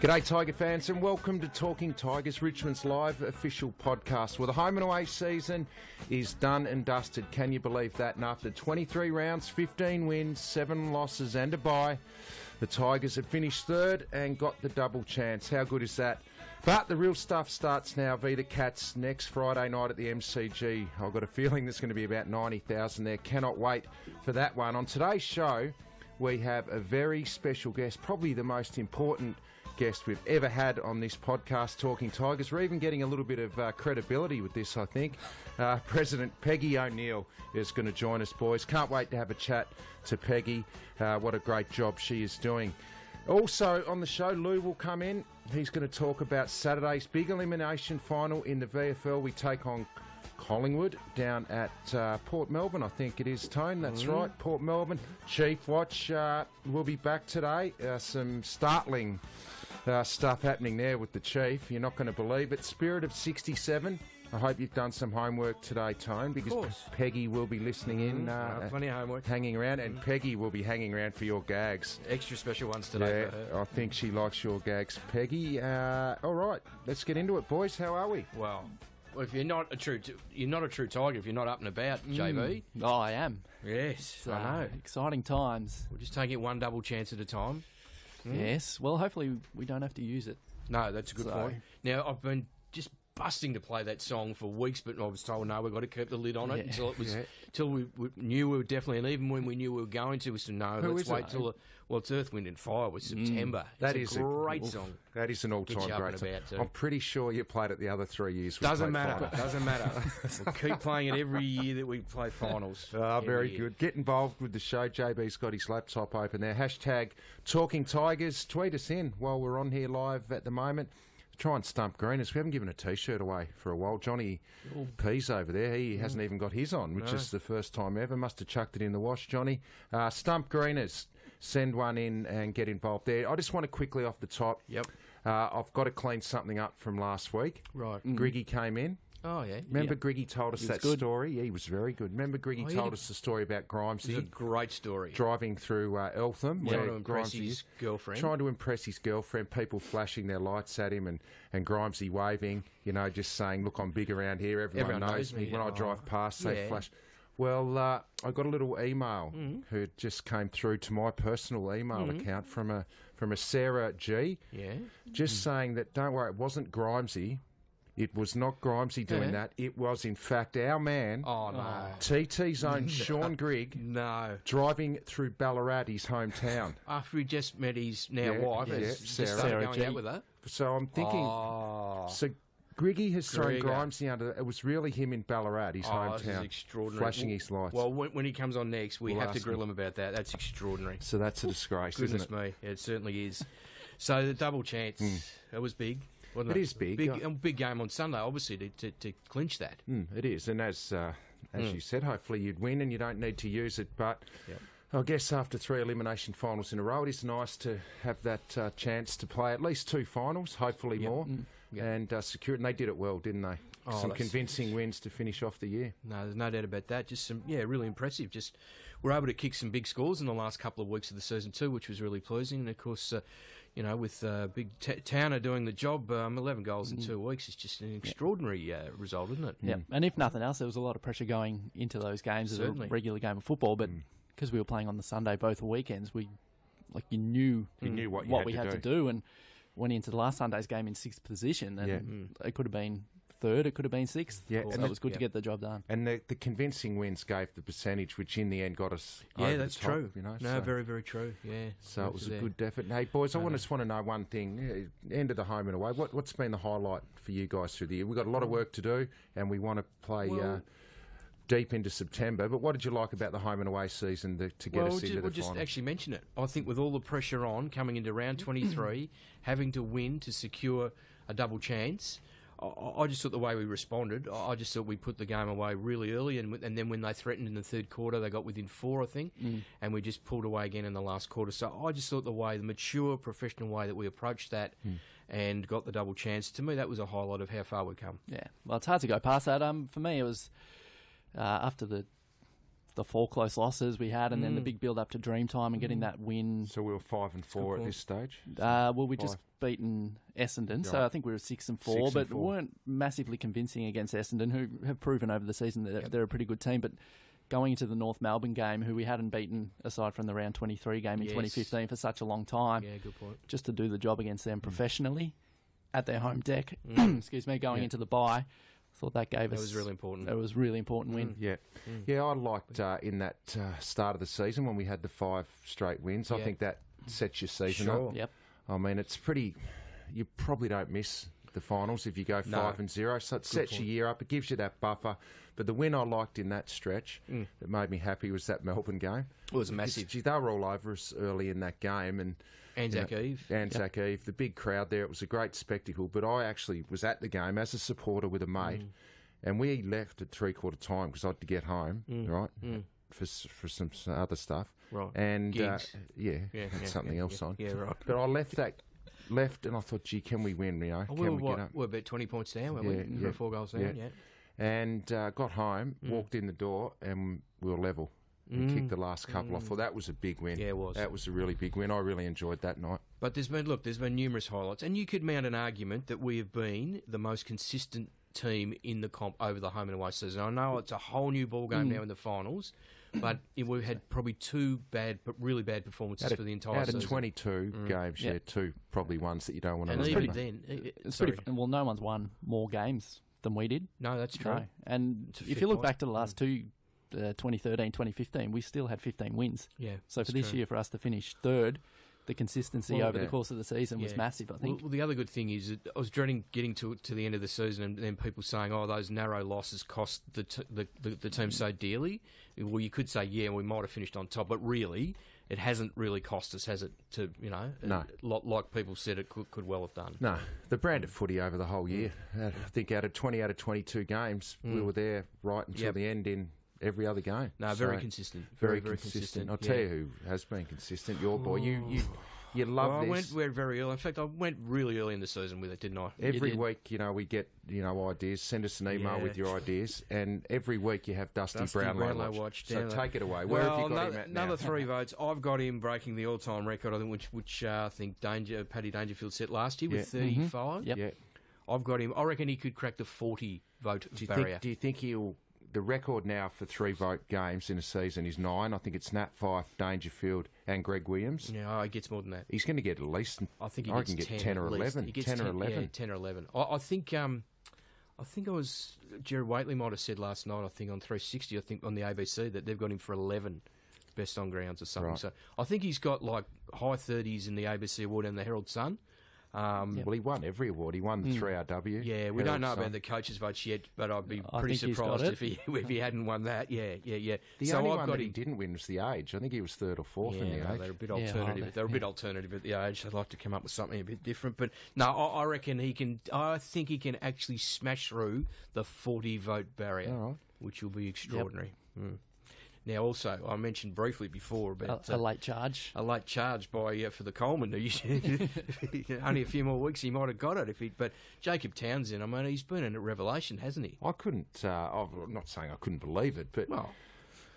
G'day Tiger fans and welcome to Talking Tigers, Richmond's live official podcast. Well, the home and away season is done and dusted. Can you believe that? And after 23 rounds, 15 wins, 7 losses and a bye, the Tigers have finished third and got the double chance. How good is that? But the real stuff starts now via the Cats next Friday night at the MCG. I've got a feeling there's going to be about 90,000 there. Cannot wait for that one. On today's show, we have a very special guest, probably the most important guest we've ever had on this podcast, Talking Tigers. We're even getting a little bit of credibility with this, I think. President Peggy O'Neill is going to join us, boys. Can't wait to have a chat to Peggy. What a great job she is doing. Also on the show, Lou will come in. He's going to talk about Saturday's big elimination final in the VFL. We take on Collingwood down at Port Melbourne, I think it is, Tone. That's right, Port Melbourne. Chief Watch will be back today. Some startling stuff happening there with the Chief. You're not going to believe it. Spirit of 67. I hope you've done some homework today, Tone, because Peggy will be listening in. Plenty of homework. Hanging around, and Peggy will be hanging around for your gags. Extra special ones today for her. I think she likes your gags, Peggy. All right, let's get into it, boys. How are we? Well, if you're not a true Tiger, if you're not up and about, JB. Oh, I am. Yes, I know. Exciting times. We're just taking it one double chance at a time. Yes. Well, hopefully we don't have to use it. No, that's a good point. Now, I've been just busting to play that song for weeks, but I was told, no, we've got to keep the lid on it until it was till we knew we were definitely, and even when we knew we were going to, we said, no, let's wait till it's Earth, Wind and Fire with September. That is a great song. That is an all-time great song. I'm pretty sure you played it the other 3 years. Doesn't matter. We'll keep playing it every year that we play finals. Very good. Get involved with the show. JB's got his laptop open there. Hashtag Talking Tigers. Tweet us in while we're on here live at the moment. Try and stump Greeners. We haven't given a T-shirt away for a while. Johnny P's over there. He hasn't even got his on, which is the first time ever. Must have chucked it in the wash, Johnny. Stump Greeners. Send one in and get involved there. I just want to quickly off the top. Yep. I've got to clean something up from last week. Right. Griggy came in. Oh, yeah. Remember Griggy told us that story? He was very good. Remember Griggy told us the story about Grimesy? It was a great story. Driving through Eltham. Trying to impress his girlfriend. Trying to impress his girlfriend. People flashing their lights at him and Grimesy waving, just saying, look, I'm big around here. Everyone knows me. When I drive past, they flash. Well, I got a little email who just came through to my personal email account from a Sarah G. Yeah. Just saying that, don't worry, it wasn't Grimesy. It was not Grimesy doing that. It was, in fact, our man, TT's own Sean Grigg, driving through Ballarat, his hometown. After he just met his wife, Sarah going out with her. So I'm thinking, so Griggy has thrown Grimesy under. It was really him in Ballarat, his hometown, this is extraordinary. Flashing his lights. Well, when he comes on next, we have to grill him about that. That's extraordinary. So that's a disgrace, Goodness isn't it? me, it certainly is. So the double chance, that was big. It is big. Big game on Sunday, obviously, to clinch that. It is, and as you said, hopefully you'd win and you don't need to use it. But I guess after 3 elimination finals in a row, it is nice to have that chance to play at least 2 finals, hopefully more, and secure it. And they did it well, didn't they? Some convincing wins to finish off the year. No, there's no doubt about that. Just some, really impressive. Just we're able to kick some big scores in the last couple of weeks of the season too, which was really pleasing. And of course, with big Towner doing the job, 11 goals in 2 weeks is just an extraordinary result, isn't it? Yeah, and if nothing else, there was a lot of pressure going into those games as a regular game of football, but because we were playing on the Sunday both weekends, you knew what we had to do, and went into the last Sunday's game in 6th position, and it could have been 3rd, it could have been 6th. Yeah, so it was good to get the job done. And the convincing wins gave the percentage, which in the end got us. Yeah, that's true. Very, very true. Yeah. So it was a good effort. Hey, boys, I just want to know one thing. End of the home and away. What's been the highlight for you guys through the year? We've got a lot of work to do, and we want to play. Deep into September, but what did you like about the home and away season to get us into the final? We'll just actually mention it. I think with all the pressure on coming into round 23, having to win to secure a double chance, I just thought the way we responded, I just thought we put the game away really early, and then when they threatened in the 3rd quarter, they got within 4, I think, and we just pulled away again in the last quarter. So I just thought the mature, professional way that we approached that and got the double chance, to me that was a highlight of how far we've come. Yeah, well, it's hard to go past that. For me, it was after the the 4 close losses we had, and then the big build up to Dreamtime and getting that win. So we were 5-4 at this stage. We just beaten Essendon, so I think we were 6-4, but weren't massively convincing against Essendon, who have proven over the season that they're a pretty good team. But going into the North Melbourne game, who we hadn't beaten aside from the round 23 game in 2015 for such a long time, good point. Just to do the job against them professionally at their home deck, excuse me, going into the bye. Thought that gave us... That was really important. It was a really important win. Yeah, I liked in that start of the season when we had the 5 straight wins. I think that sets your season up. Yep. I mean, it's pretty... You probably don't miss the finals if you go 5-0. So it sets your year up. It gives you that buffer. But the win I liked in that stretch that made me happy was that Melbourne game. It was massive. They were all over us early in that game. And Anzac Eve. Anzac Eve, the big crowd there. It was a great spectacle. But I actually was at the game as a supporter with a mate. And we left at 3/4 time because I had to get home, right, for some other stuff. Right. And, something else on. Yeah, right. But I left and I thought, gee, can we win, you know? Can we get up? We're about 20 points down, weren't we? 4 goals down, And got home, walked in the door, and we were level. And kicked the last couple. I thought that was a big win. Yeah, it was. That was a really big win. I really enjoyed that night. But there's been numerous highlights. And you could mount an argument that we have been the most consistent team in the comp over the home and away season. I know it's a whole new ball game now in the finals, but we've had probably 2 really bad performances for the entire season. Out of 22 games, 2 probably ones that you don't want to lose. remember. And even then... It's pretty... Well, no one's won more games than we did. No, that's true. No. And if you look back to the last 2... 2013, 2015, we still had 15 wins. Yeah. So for this year, for us to finish 3rd, the consistency over the course of the season was massive, I think. Well, the other good thing is that I was dreading getting to the end of the season and then people saying, oh, those narrow losses cost the team so dearly. Well, you could say, we might have finished on top, but really, it hasn't really cost us, has it? To No. Like people said, it could well have done. No, the brand of footy over the whole year. I think out of 22 games, we were there right until the end in every other game. No, very consistent. Very consistent. I'll tell you who has been consistent. Your boy. You love this. I went very early. In fact, I went really early in the season with it, didn't I? Every week, we get, ideas. Send us an email with your ideas. And every week you have Dusty Brownlow watch. So take it away. Where have you got him at now? Another 3 votes. I've got him breaking the all-time record, I think, which I think Paddy Dangerfield set last year with 35. Yep. Yeah. I've got him. I reckon he could crack the 40-vote barrier. Do you think he'll... The record now for 3-vote games in a season is 9. I think it's Nat Fyfe, Dangerfield, and Greg Williams. Yeah, he gets more than that. He's going to get at least. I think he gets 10 or 11. 10 or 11. Yeah, 10 or 11. I think it was Jerry Waitley might have said last night. I think on 360. I think on the ABC that they've got him for 11 best on grounds or something. Right. So I think he's got like high 30s in the ABC Award and the Herald Sun. Well, he won every award. He won the 3RW. Yeah, we don't know about the coaches' votes yet, but I'd be pretty surprised if he hadn't won that. Yeah. The only one that he didn't win was the Age. I think he was 3rd or 4th in the Age. They're a bit alternative. They're a bit alternative at the Age. They'd like to come up with something a bit different. But no, I reckon he can. I think he can actually smash through the 40-vote barrier, which will be extraordinary. Yep. Now, also, I mentioned briefly before about a late charge. A late charge for the Coleman. Only a few more weeks, he might have got it. But Jacob Townsend, I mean, he's been a revelation, hasn't he? I couldn't. I'm not saying I couldn't believe it, but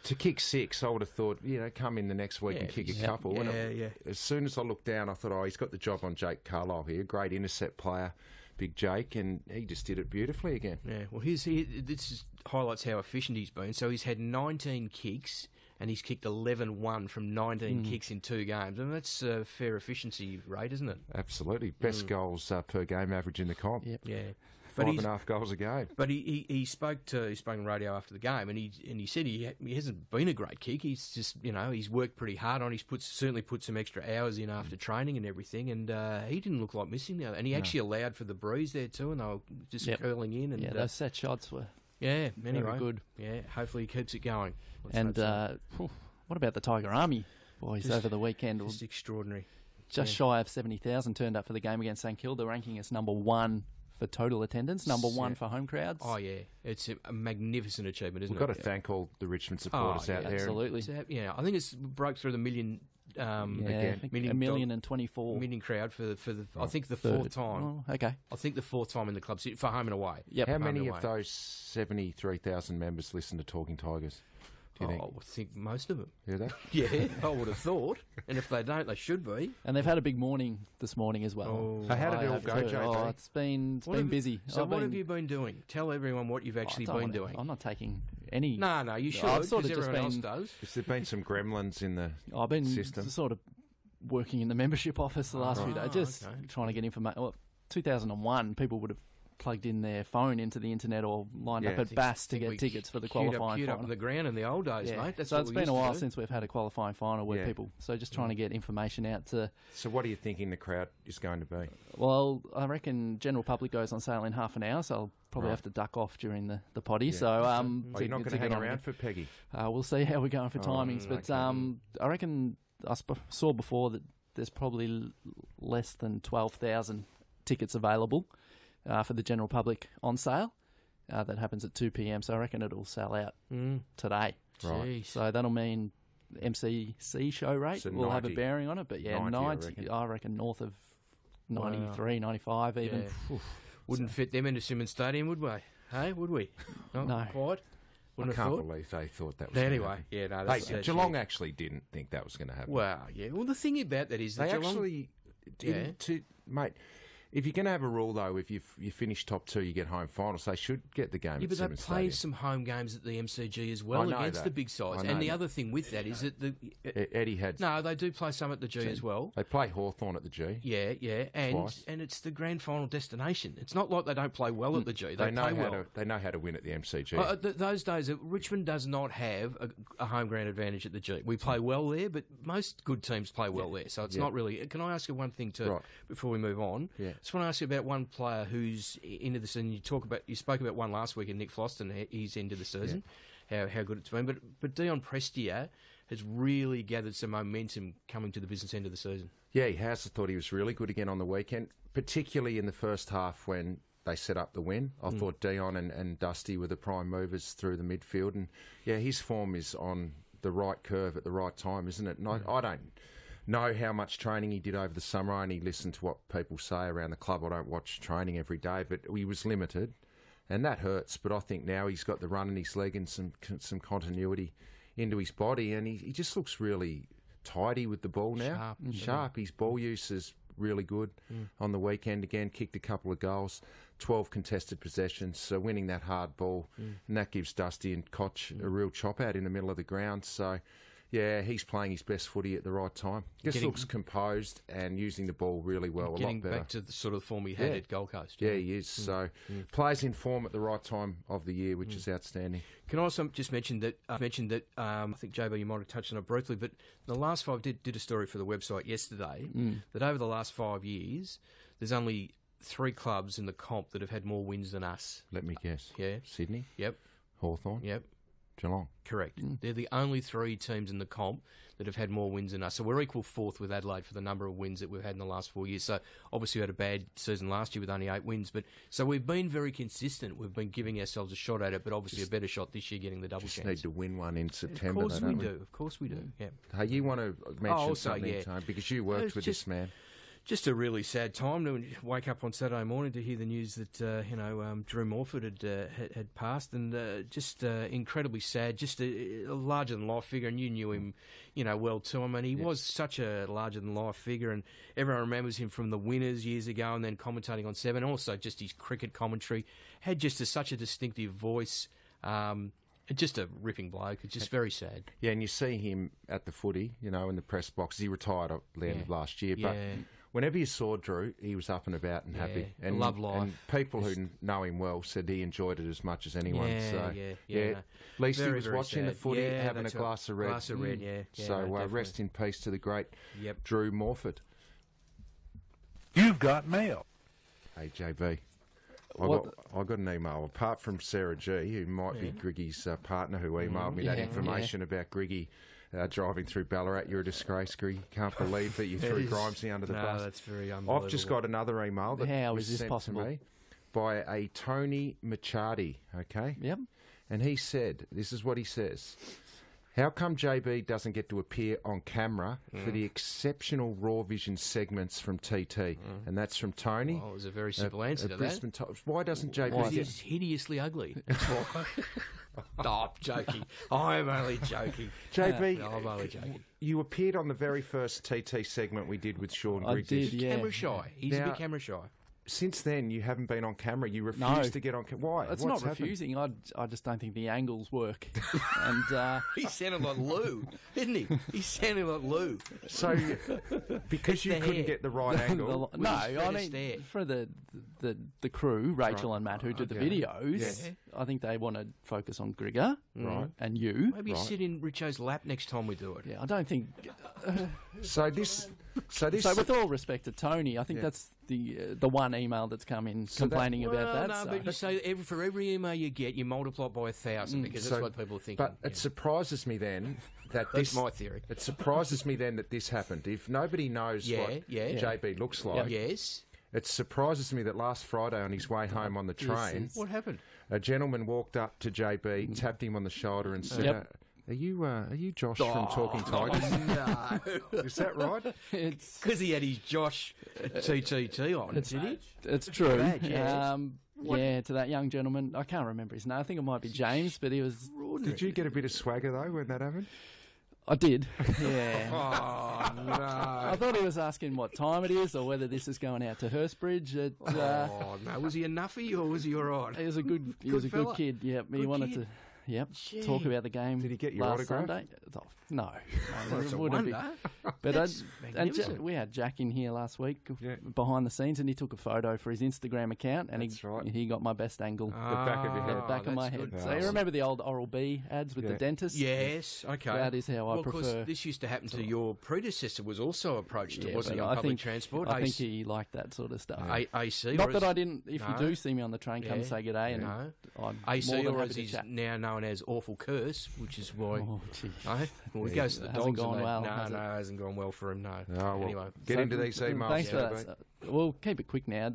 to kick 6, I would have thought, come in the next week and kick a couple. Yeah. As soon as I looked down, I thought, he's got the job on Jake Carlisle here. Great intercept player. Big Jake, and he just did it beautifully again. Yeah, well, this highlights how efficient he's been. So he's had 19 kicks, and he's kicked 11-1 from 19 kicks in 2 games. And that's a fair efficiency rate, isn't it? Absolutely. Best goals per game average in the comp. Yep. Yeah. 5.5 goals a game. But he spoke on radio after the game, and he said he hasn't been a great kick. He's just he's worked pretty hard on. He's certainly put some extra hours in after training and everything, and he didn't look like missing now. And he actually allowed for the breeze there too, and they were just curling in. And those set shots were anyway very good. Yeah, hopefully he keeps it going. What about the Tiger Army boys over the weekend? Just extraordinary. Just shy of 70,000 turned up for the game against St Kilda, ranking us number 1 for total attendance, number 1 for home crowds. Oh, yeah. It's a magnificent achievement, isn't it? We've got to thank all the Richmond supporters out there. Absolutely. I think it's broke through the million again. 1,024,000 million crowd for the I think the 4th time. Oh, okay. I think the 4th time in the club for home and away. Yep. How many of those 73,000 members listen to Talking Tigers? do you think? I would think most of them. Yeah, Yeah, I would have thought. And if they don't, they should be. And they've had a big morning this morning as well. Oh. So how did it all go, JJ? Oh, it's been busy. So what have you been doing? Tell everyone what you've actually been doing. I'm not taking any... No, you should, I've sort of because just everyone else been... does. Has there been some gremlins in the I've been system? sort of working in the membership office the last few days, just trying to get information. Well, 2001, people would have plugged in their phone into the internet or lined up at Bass to get tickets for the qualifying final. Up in the ground in the old days, mate. That's so it's been a while since we've had a qualifying final where people... So just trying to get information out to... So what are you thinking the crowd is going to be? Well, I reckon general public goes on sale in half an hour, so I'll probably have to duck off during the potty. Yeah. So, you're not going to hang around for Peggy? We'll see how we're going for timings. But I reckon I saw before that there's probably less than 12,000 tickets available for the general public on sale. That happens at 2 p.m, so I reckon it'll sell out today. Right. So that'll mean the MCC show rate will have a bearing on it. But 90 I reckon north of 93, 95 even. Yeah. Wouldn't fit them into Simmons Stadium, would we? Hey, would we? No. Quite. I can't believe they thought that was anyway, going to happen. That's Geelong actually didn't think that was going to happen. Well, yeah. Well, the thing about that is that they Geelong... actually didn't, mate. If you're going to have a rule, though, if you finish top two, you get home finals, they should get the game. Yeah, but they play some home games at the MCG as well against the big sides. And the other thing with that is that Eddie had... No, they do play some at the G as well. They play Hawthorn at the G. Yeah, and it's the grand final destination. It's not like they don't play well at the G. They know play well. They know how to win at the MCG. Those days, Richmond does not have a home ground advantage at the G. We play well there, but most good teams play well there. So it's not really... Can I ask you one thing too before we move on? Yeah. Just want to ask you about one player who's into the season. You spoke about one last week, and Nick Floston. He's into the season. How good it's been. But Dion Prestia has really gathered some momentum coming to the business end of the season. Yeah, he has. I thought he was really good again on the weekend, particularly in the first half when they set up the win. I thought Dion and Dusty were the prime movers through the midfield, and his form is on the right curve at the right time, isn't it? And I don't know how much training he did over the summer. I only listen to what people say around the club. I don't watch training every day, but he was limited, and that hurts. But I think now he's got the run in his leg and some continuity into his body, and he just looks really tidy with the ball now. Sharp. His ball use is really good. On the weekend again, kicked a couple of goals, 12 contested possessions, so winning that hard ball, and that gives Dusty and Koch a real chop out in the middle of the ground. So yeah, he's playing his best footy at the right time. Just looks composed and using the ball really well, a lot better. Getting back to the sort of form he had at Gold Coast. Yeah, he is. So plays in form at the right time of the year, which is outstanding. Can I also just mention that I think, JB, you might have touched on it briefly, but the last five did a story for the website yesterday that over the last 5 years, there's only 3 clubs in the comp that have had more wins than us. Let me guess. Yeah. Sydney? Yep. Hawthorn? Yep. Geelong. Correct. They're the only 3 teams in the comp that have had more wins than us. So we're equal 4th with Adelaide for the number of wins that we've had in the last 4 years. So obviously we had a bad season last year with only 8 wins. But so we've been very consistent. We've been giving ourselves a shot at it, but obviously a better shot this year getting the double chance. Need to win one in September. Of course we do. Of course we do. Yeah. Hey, you want to mention something, Tone, because you worked with this man. Just a really sad time to wake up on Saturday morning to hear the news that Drew Morford had passed, and just incredibly sad. Just a larger than life figure, and you knew him, well too. I mean, he was such a larger than life figure, and everyone remembers him from the Winners years ago, and then commentating on Seven. Also, just his cricket commentary had just such a distinctive voice. Just a ripping bloke. It's just very sad. Yeah, and you see him at the footy, in the press box. He retired at the end of last year, but whenever you saw Drew, he was up and about and happy. And love life. And people who know him well said he enjoyed it as much as anyone. At least very, he was very watching sad. the footy, having a glass of red. Glass of red, So rest in peace to the great Drew Morford. You've got mail. Hey, JB. I got an email, apart from Sarah G, who might be Griggy's partner, who emailed me that information about Griggy driving through Ballarat. You're a disgrace, Griggy. Can't believe that you threw Grimesy under the bus. That's very unbelievable. I've just got another email that was sent possible? to me by a Tony Machardi, okay? Yep. And he said, this is what he says. How come JB doesn't get to appear on camera for the exceptional Raw Vision segments from TT? And that's from Tony. Well, it was a very simple answer to Brisbane that. Why doesn't JB Because he's hideously ugly. I'm joking. I'm only joking. JB, No, I'm only joking. you appeared on the very first TT segment we did with Sean Griggs. I did, yeah. Camera shy. He's a Now- bit camera shy. Since then, you haven't been on camera. You refuse to get on camera. Why? It's What's not happened? refusing. I just don't think the angles work. And He sounded like Lou, didn't he? He sounded like Lou. So, because you the couldn't hair. get the right angle. no, his I fattest hair. mean for the crew, Rachel and Matt, who did the videos. Yes. I think they want to focus on Grigger, Right. and you. Maybe sit in Richo's lap next time we do it. Yeah, I don't think. So this. So with all respect to Tony, I think that's the one email that's come in complaining about that. No, so. but you say for every email you get, you multiply it by 1,000 because that's what people think. But it surprises me then that That's my theory. It surprises me then that this happened. If nobody knows what JB looks like, Yes. it surprises me that last Friday on his way home on the train, What happened? a gentleman walked up to JB, tapped him on the shoulder, and said, Are you Josh from Talking Tigers? No. Is that right? It's Because he had his Josh TTT on, did he? it's true. Badge, yes. Yeah, to that young gentleman, I can't remember his name. I think it might be James, but he was. Did you get a bit of swagger though when that happened? I did. Yeah. Oh, no. I thought he was asking what time it is or whether this is going out to Hurstbridge. Oh, no. Was he a nuffy or was he all right? He was a good. He was a fella. good kid. Yep. He Good wanted kid. to. Yep. Gee. Talk about the game. Did he get your last autograph? Sunday? Oh, no. That's it a wouldn't be. wonder. But That's and magnificent. we had Jack in here last week Yeah. behind the scenes, and he took a photo for his Instagram account, and That's right. he got my best angle. The back of your head. The back of my that's head. good. So you remember the old Oral-B ads with the dentist? Yes, okay. That is how I Well, 'cause prefer. this used to happen to your predecessor, was also approached, Yeah, wasn't he, but on I public think, transport? I think he liked that sort of stuff. AC? Not or that is- I didn't. If No. you do see me on the train, come Yeah. say good day, and No. I'm AC, more than or happy as to he's chat. now known as Awful Curse, which is why... Oh, gee. No? Well, it goes to the Hasn't dogs. gone and well, no, has it? it hasn't gone well for him, no. Oh, well, Anyway. get into these So, emails. Thanks for JB. that. We'll keep it quick now.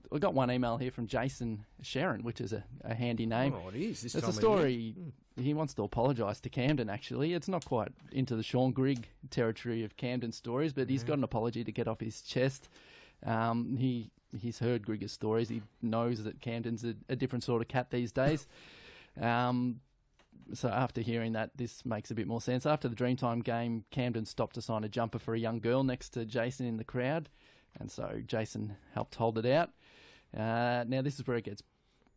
We've got one email here from Jason Sharon, which is a handy name. Oh, it is. This It's time a of story. He wants to apologise to Camden, actually. It's not quite into the Sean Grigg territory of Camden stories, but he's got an apology to get off his chest. He's heard Grigger's stories. He knows that Camden's a different sort of cat these days. So after hearing that, this makes a bit more sense. After the Dreamtime game, Camden stopped to sign a jumper for a young girl next to Jason in the crowd, and so Jason helped hold it out. Now this is where it gets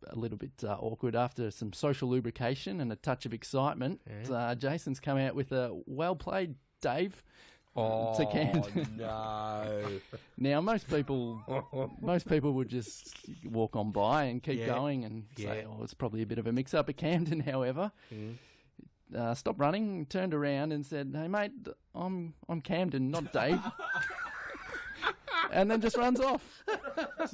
a little bit awkward. After some social lubrication and a touch of excitement, Jason's come out with a "Well played, Dave." To Camden. no. Now most people would just walk on by and keep going and say, "Oh, it's probably a bit of a mix-up." At Camden, however, stopped running, turned around, and said, "Hey, mate, I'm Camden, not Dave." And then just runs off.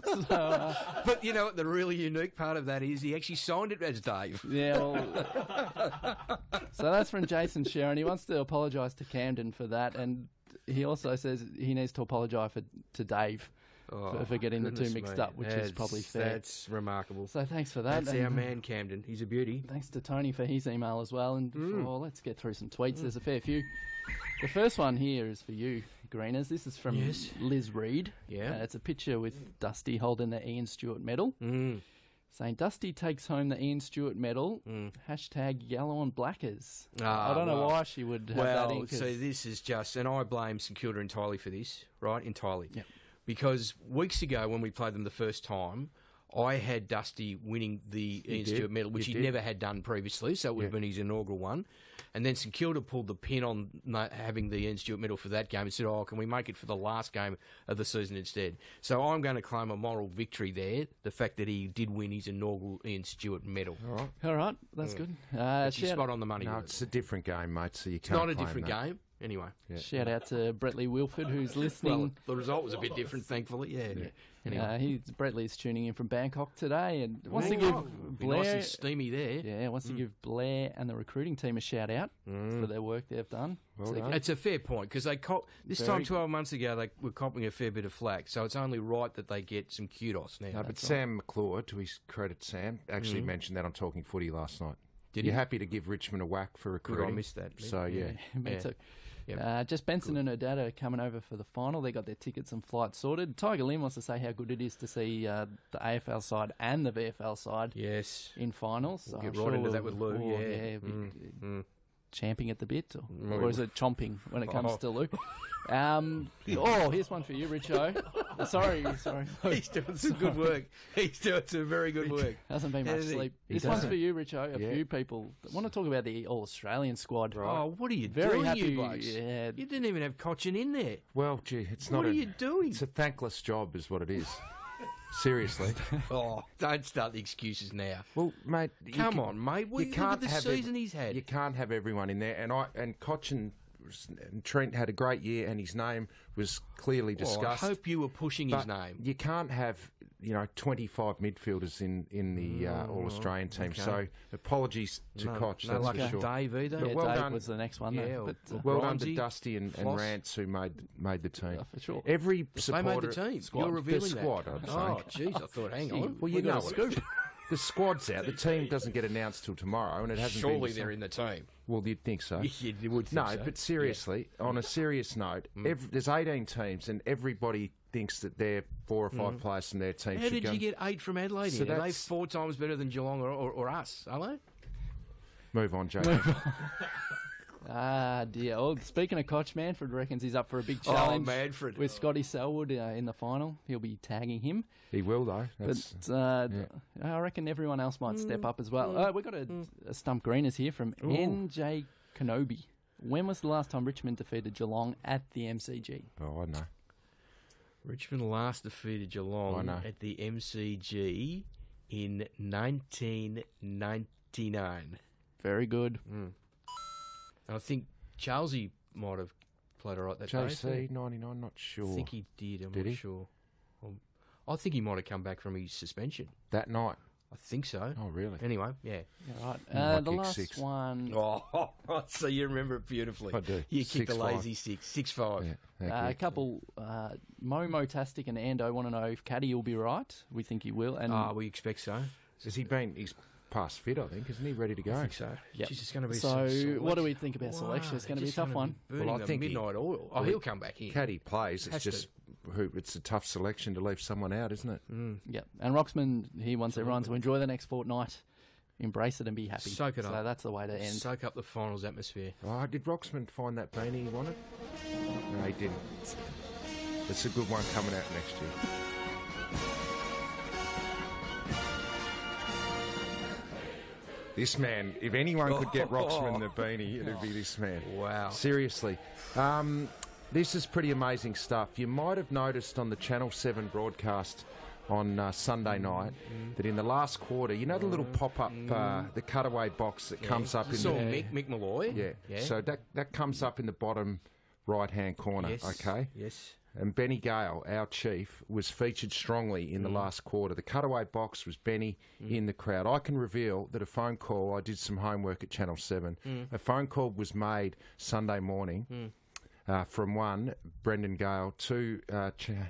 So, But you know what the really unique part of that is? He actually signed it as Dave. yeah, well, so that's from Jason Sharon. He wants to apologise to Camden for that, and he also says he needs to apologise to Dave for getting the two mixed up, which is probably fair. That's remarkable. So thanks for that. That's and our man, Camden. He's a beauty. Thanks to Tony for his email as well. And let's get through some tweets. There's a fair few. The first one here is for you, Greeners. This is from Liz Reed. Yeah. It's a picture with Dusty holding the Ian Stewart medal. Saying Dusty takes home the Ian Stewart medal. Hashtag yellow on blackers. I don't know why she would have that in. So this is just, and I blame St Kilda entirely for this, right? Entirely. Yep. Because weeks ago when we played them the first time, I had Dusty winning the Ian Stewart medal, which he never had done previously, so it would have been his inaugural one. And then St Kilda pulled the pin on having the Ian Stewart medal for that game and said, can we make it for the last game of the season instead? So I'm going to claim a moral victory there, the fact that he did win his inaugural Ian Stewart medal. All right, that's good. She's spot on the money. No, with it's a different game, mate, so you it's can't not a claim different that. game. Anyway. Shout out to Bretley Wilford, who's listening. Well, the result was a bit different, thankfully. Yeah. Anyway. Bretley's tuning in from Bangkok today and wants to Be give Blair. nice and steamy there. Yeah, wants to give Blair and the recruiting team a shout out for their work they've done. It's a fair point because this time 12 months ago they were copping a fair bit of flack, so it's only right that they get some kudos now. No, but Sam McClure, to his credit, Sam actually mentioned that on Talking Footy last night. You're happy to give Richmond a whack for recruiting. I missed that. So, yeah. Me too. Yep. Just Benson and her dad are coming over for the final. They got their tickets and flights sorted. Tiger Lynn wants to say how good it is to see the AFL side and the VFL side in finals. We'll get right into that with Lou. Champing at the bit, or is it chomping when it comes to Lou? Here's one for you, Richo. Sorry. He's doing some good work. He's doing some very good work. Hasn't been much sleep. This one's for you, Richo. A few people want to talk about the All-Australian squad. Right. Oh, what are you very doing, happy, you blokes? Yeah. You didn't even have Cochin in there. Well, gee, it's not. What are you doing? It's a thankless job, is what it is. Seriously. Don't start the excuses now. Well, mate, come on, mate. Look at the season he's had. You can't have everyone in there. And Cochin and Trent had a great year, and his name was clearly discussed. I hope you were pushing his name. You can't have 25 midfielders in the All-Australian team. Okay. So apologies to Koch. No luck for sure. Dave either. Yeah, well Dave done. was the next one. Yeah, well done to Dusty and Rance who made the team. For sure. Every supporter, they made the team. Squad, You're revealing the squad. that. I'd say. Jeez, I thought, hang on. Well, you know it. The squad's out. The team doesn't get announced till tomorrow, and it hasn't. Surely they're in the team. Well, you'd think so. You would think so. No, but seriously, on a serious note, there's 18 teams, and everybody thinks that they're 4 or 5 players from their team. How did you get 8 from Adelaide? So are they 4 times better than Geelong or us? Are they? Move on, Jacob. Dear. Well, speaking of Koch, Manfred reckons he's up for a big challenge Manfred. with Scotty Selwood in the final. He'll be tagging him. He will, though. I reckon everyone else might step up as well. We've got a Stump Greeners here from NJ Kenobi. When was the last time Richmond defeated Geelong at the MCG? Oh, I know. Richmond last defeated Geelong at the MCG in 1999. Very good. And I think Charlesy might have played all right that day. JC, 99, not sure. I think he did, I'm Did not he? sure. I think he might have come back from his suspension. That night? I think so. Oh, really? Anyway, yeah. All right. The last 6. one. Oh, so you remember it beautifully. I do. You kicked a 6'5". lazy 6'5". Yeah, A couple, Momo Tastic and Ando want to know if Caddy will be right. We think he will. And we expect so. He's past fit, I think. Isn't he ready to go? I think so. Yep. Jeez, it's going to be so what do we think about selection? It's going to be a tough one. Well, I think midnight oil. He'll come back in. Caddy plays. It's a tough selection to leave someone out, isn't it? Yep. And Roxman, he wants everyone to enjoy the next fortnight, embrace it and be happy. Soak it up. So that's the way to end. Soak up the finals atmosphere. Oh, did Roxman find that beanie he wanted? No, he didn't. It's a good one coming out next year. This man, if anyone could get Roxman the beanie, it'd be this man. Wow. Seriously. This is pretty amazing stuff. You might have noticed on the Channel 7 broadcast on Sunday night that in the last quarter, you know the little pop-up, the cutaway box that comes up in Mick Malloy? Yeah. So that comes up in the bottom right-hand corner, okay? Yes. And Benny Gale, our chief, was featured strongly in the last quarter. The cutaway box was Benny in the crowd. I can reveal that a phone call, I did some homework at Channel 7, a phone call was made Sunday morning from Brendan Gale, to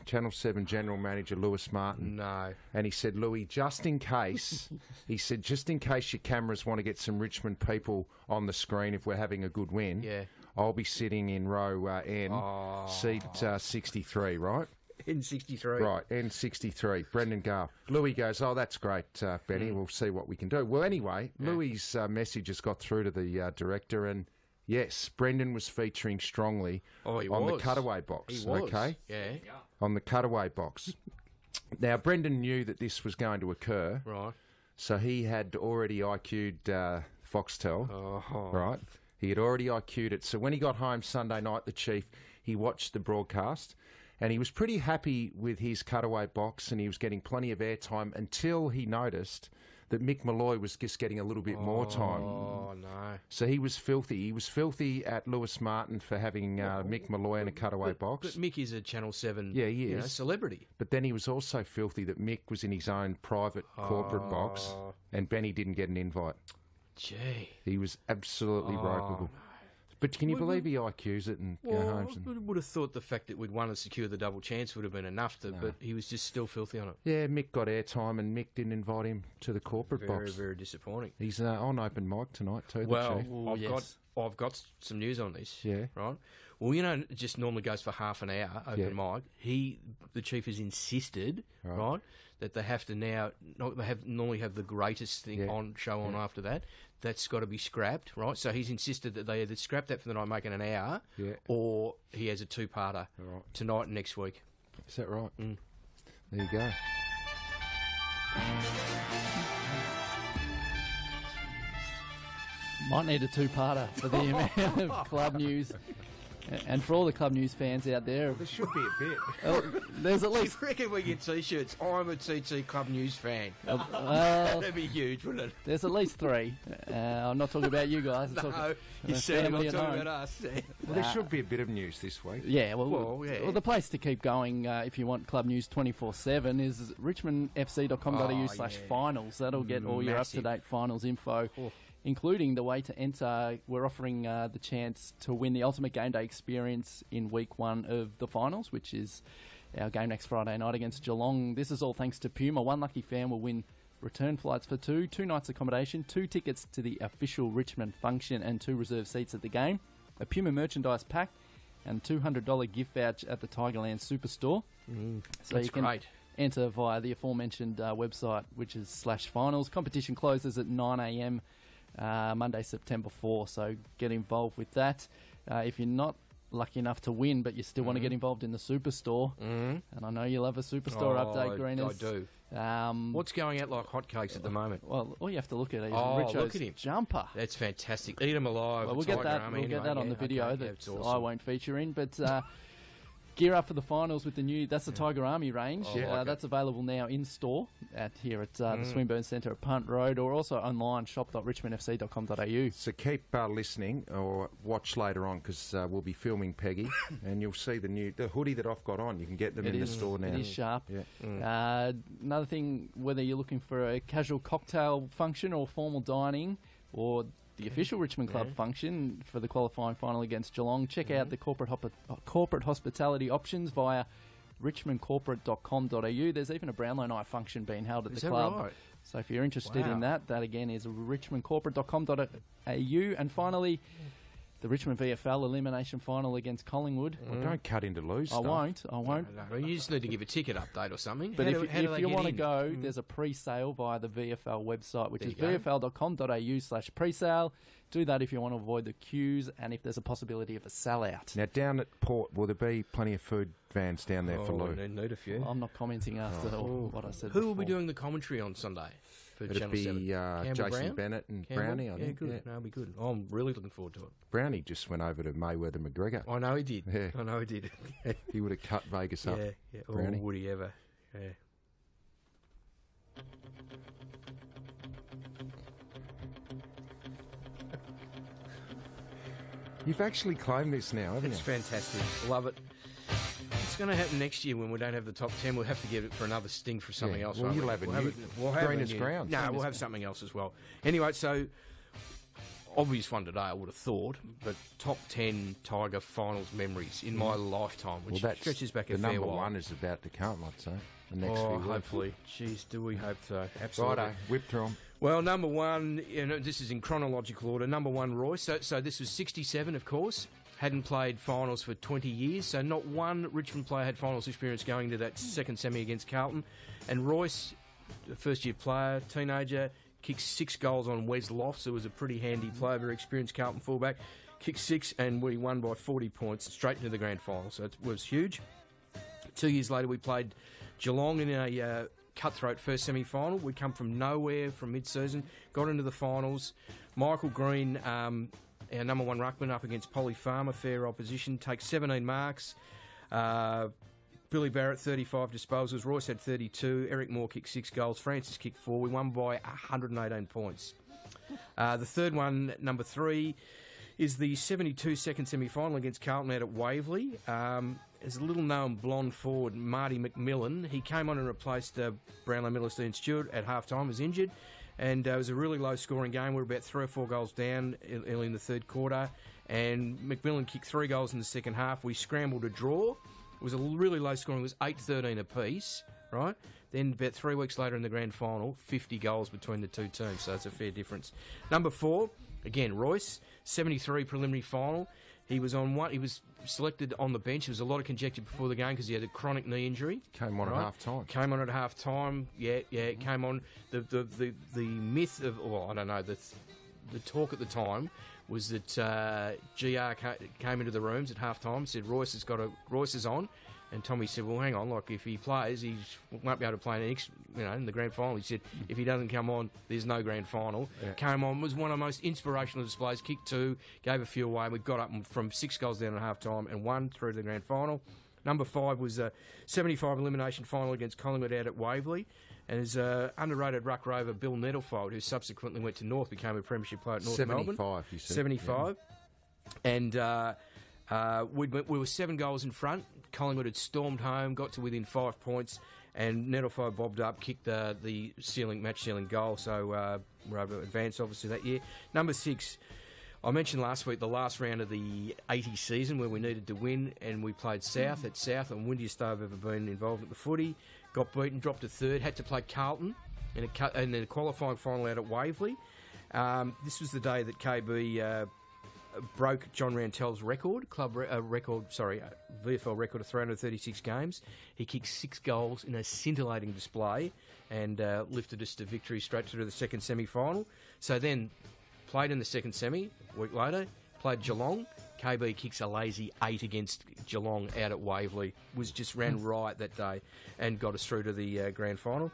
Channel 7 General Manager Lewis Martin. No. And he said, Louis, just in case, your cameras want to get some Richmond people on the screen if we're having a good win, I'll be sitting in row N, seat 63, right? N63. Right, N63, Brendan Gale. Louis goes, that's great, Benny, we'll see what we can do. Well, anyway, Louis' message has got through to the director, and yes, Brendan was featuring strongly on the cutaway box. He was. Okay? Yeah. On the cutaway box. Now, Brendan knew that this was going to occur. Right. So he had already IQ'd Foxtel. Right? He had already IQ'd it. So when he got home Sunday night, the chief, he watched the broadcast, and he was pretty happy with his cutaway box, and he was getting plenty of airtime until he noticed that Mick Malloy was just getting a little bit more time. Oh, no. So he was filthy. He was filthy at Lewis Martin for having Mick Malloy in a cutaway box. But Mick is a Channel 7 he is. Celebrity. But then he was also filthy that Mick was in his own private corporate box, and Benny didn't get an invite. Gee. He was absolutely ropeable. But can you believe he IQs it and go home? I would have thought the fact that we'd won and secured the double chance would have been enough, but he was just still filthy on it. Yeah, Mick got airtime and Mick didn't invite him to the corporate box. Very, very disappointing. He's on open mic tonight too, well, the Chief. I've got some news on this. Yeah. Right? Well, it just normally goes for half an hour, open mic. The Chief has insisted, right, that they have to now, normally have the greatest thing on show on after that. That's got to be scrapped, right? So he's insisted that they either scrap that for the night, making an hour, or he has a two-parter tonight and next week. Is that right? Mm. There you go. Might need a two-parter for the amount of club news. And for all the club news fans out there... There should be a bit. There's at least... I reckon we get T-shirts. I'm a TT Club News fan. Well, that'd be huge, wouldn't it? There's at least 3. I'm not talking about you guys. You said I'm not talking about us. Well, there should be a bit of news this week. Yeah, well, the place to keep going if you want club news 24/7 is richmondfc.com.au/finals. That'll get all your up-to-date finals info. Including the way to enter. We're offering the chance to win the ultimate game day experience in week 1 of the finals, which is our game next Friday night against Geelong. This is all thanks to Puma. One lucky fan will win return flights for 2 nights accommodation, 2 tickets to the official Richmond function, and 2 reserved seats at the game, a Puma merchandise pack, and $200 gift voucher at the Tigerland Superstore. So you can enter via the aforementioned website, which is /finals. Competition closes at 9 a.m. Monday, September 4, so get involved with that. If you're not lucky enough to win, but you still want to get involved in the Superstore, and I know you love a Superstore update, Greeners. I do. What's going out like hotcakes at the moment? Well, all you have to look at is Richo's jumper. That's fantastic. Eat them alive. Well, we'll get that on the video that awesome. I won't feature in, but... gear up for the finals with the new... That's the Tiger Army range. That's available now in-store here at the Swinburne Centre at Punt Road, or also online, shop.richmondfc.com.au. So keep listening or watch later on, because we'll be filming Peggy and you'll see the hoodie that I've got on. You can get them in the store now. It is sharp. Yeah. Another thing, whether you're looking for a casual cocktail function or formal dining, or the official Richmond Club function for the qualifying final against Geelong, check out the corporate hospitality options via richmondcorporate.com.au. There's even a Brownlow night function being held at the club. Right? So if you're interested in that again is richmondcorporate.com.au. And finally, the Richmond VFL elimination final against Collingwood. Well, don't cut into loose stuff. I won't. No. You just need to give a ticket update or something. But if you want to go, there's a pre-sale via the VFL website, which is vfl.com.au/pre-sale. Do that if you want to avoid the queues and if there's a possibility of a sellout. Now, down at Port, will there be plenty of food vans down there for Lou? Need a few. Well, I'm not commenting after what I said Who before. will be doing the commentary on Sunday? It'll be Jason Bennett and Brownie, I think. Good. Yeah. That'll be good. I'm really looking forward to it. Brownie just went over to Mayweather McGregor. I know he did. Yeah. I know he did. He would have cut Vegas up. Yeah. Brownie. Would he ever? Yeah. You've actually claimed this now, haven't you? It's fantastic. Love it. It's going to happen next year when we don't have the top 10. We'll have to give it for another sting for something else. Well, you'll have a new Greeners Ground. No, we'll have something else as well. Anyway, so obvious one today, I would have thought, but top 10 Tiger finals memories in my lifetime, which stretches back a fair while. The number 1 is about to come, I'd say. The next few weeks. Hopefully. Jeez, do we hope so? Absolutely. Righto, whip through 'em. Well, number 1, this is in chronological order. Number 1, Royce. So this was 67, of course. Hadn't played finals for 20 years, so not one Richmond player had finals experience going to that second semi against Carlton. And Royce, first-year player, teenager, kicked 6 goals on Wes Lofts, who was a pretty handy player, very experienced Carlton fullback. Kicked 6, and we won by 40 points, straight into the grand final, so it was huge. 2 years later, we played Geelong in a cutthroat first semi-final. We'd come from nowhere from mid-season, got into the finals. Michael Green... our number 1 ruckman up against Polly Farmer, fair opposition, takes 17 marks. Billy Barrett, 35 disposals. Royce had 32. Eric Moore kicked 6 goals. Francis kicked 4. We won by 118 points. The third one, number 3, is the 72 second semi-final against Carlton out at Waverley. There's a little-known blonde forward, Marty McMillan. He came on and replaced Brownlow medalist Ian Stewart at half-time, was injured. And it was a really low-scoring game. We were about 3 or 4 goals down early in the third quarter. and Macmillan kicked 3 goals in the second half. We scrambled a draw. It was a really low scoring. It was 8-13 apiece, right? Then about 3 weeks later in the grand final, 50 goals between the two teams, so it's a fair difference. Number 4, again, Royce, 73 preliminary final. He was selected on the bench. There was a lot of conjecture before the game because he had a chronic knee injury. Came on at half time. Came on at half time. Yeah, it came on. The myth of, well, I don't know, the talk at the time was that GR came into the rooms at half time, said Royce is on. And Tommy said, well, hang on, like, if he plays, he won't be able to play in the grand final. He said, if he doesn't come on, there's no grand final. Yeah. Came on, was one of the most inspirational displays, kicked 2, gave a few away, and we got up from 6 goals down at half-time and won through to the grand final. Number 5 was a 75 elimination final against Collingwood out at Waverley. And his underrated ruck rover, Bill Nettlefold, who subsequently went to North, became a premiership player at North Melbourne. 75, you said. 75. Yeah. And we were 7 goals in front. Collingwood had stormed home, got to within 5 points, and Nettlefold bobbed up, kicked the match-sealing goal, so we're over advanced, obviously, that year. Number 6, I mentioned last week the last round of the 80 season where we needed to win, and we played South at South, and windiest I've ever been involved at the footy. Got beaten, dropped to 3rd, had to play Carlton in a qualifying final out at Waverley. This was the day that KB broke John Rantell's VFL record of 336 games. He kicked 6 goals in a scintillating display and lifted us to victory straight through to the second semi-final. So then played in the second semi, a week later, played Geelong. KB kicks a lazy 8 against Geelong out at Waverley. Ran riot that day and got us through to the grand final.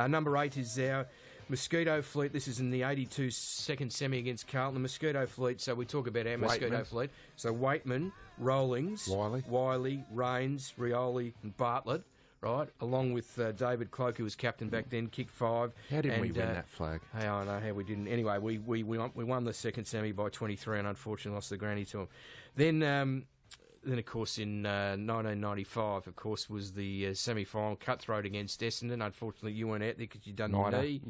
Number 8 is our Mosquito Fleet. This is in the 82 second semi against Carlton. The Mosquito Fleet, so we talk about our Mosquito Fleet. So Waitman, Rawlings, Wiley, Rains, Rioli and Bartlett, right, along with David Cloak, who was captain back then, kicked 5. How didn't we win that flag? Hey, I know how we didn't. Anyway, we won the second semi by 23 and unfortunately lost the granny to them. Then, of course, in 1995, of course, was the semi-final cutthroat against Essendon. Unfortunately, you weren't out there because you'd done your knee.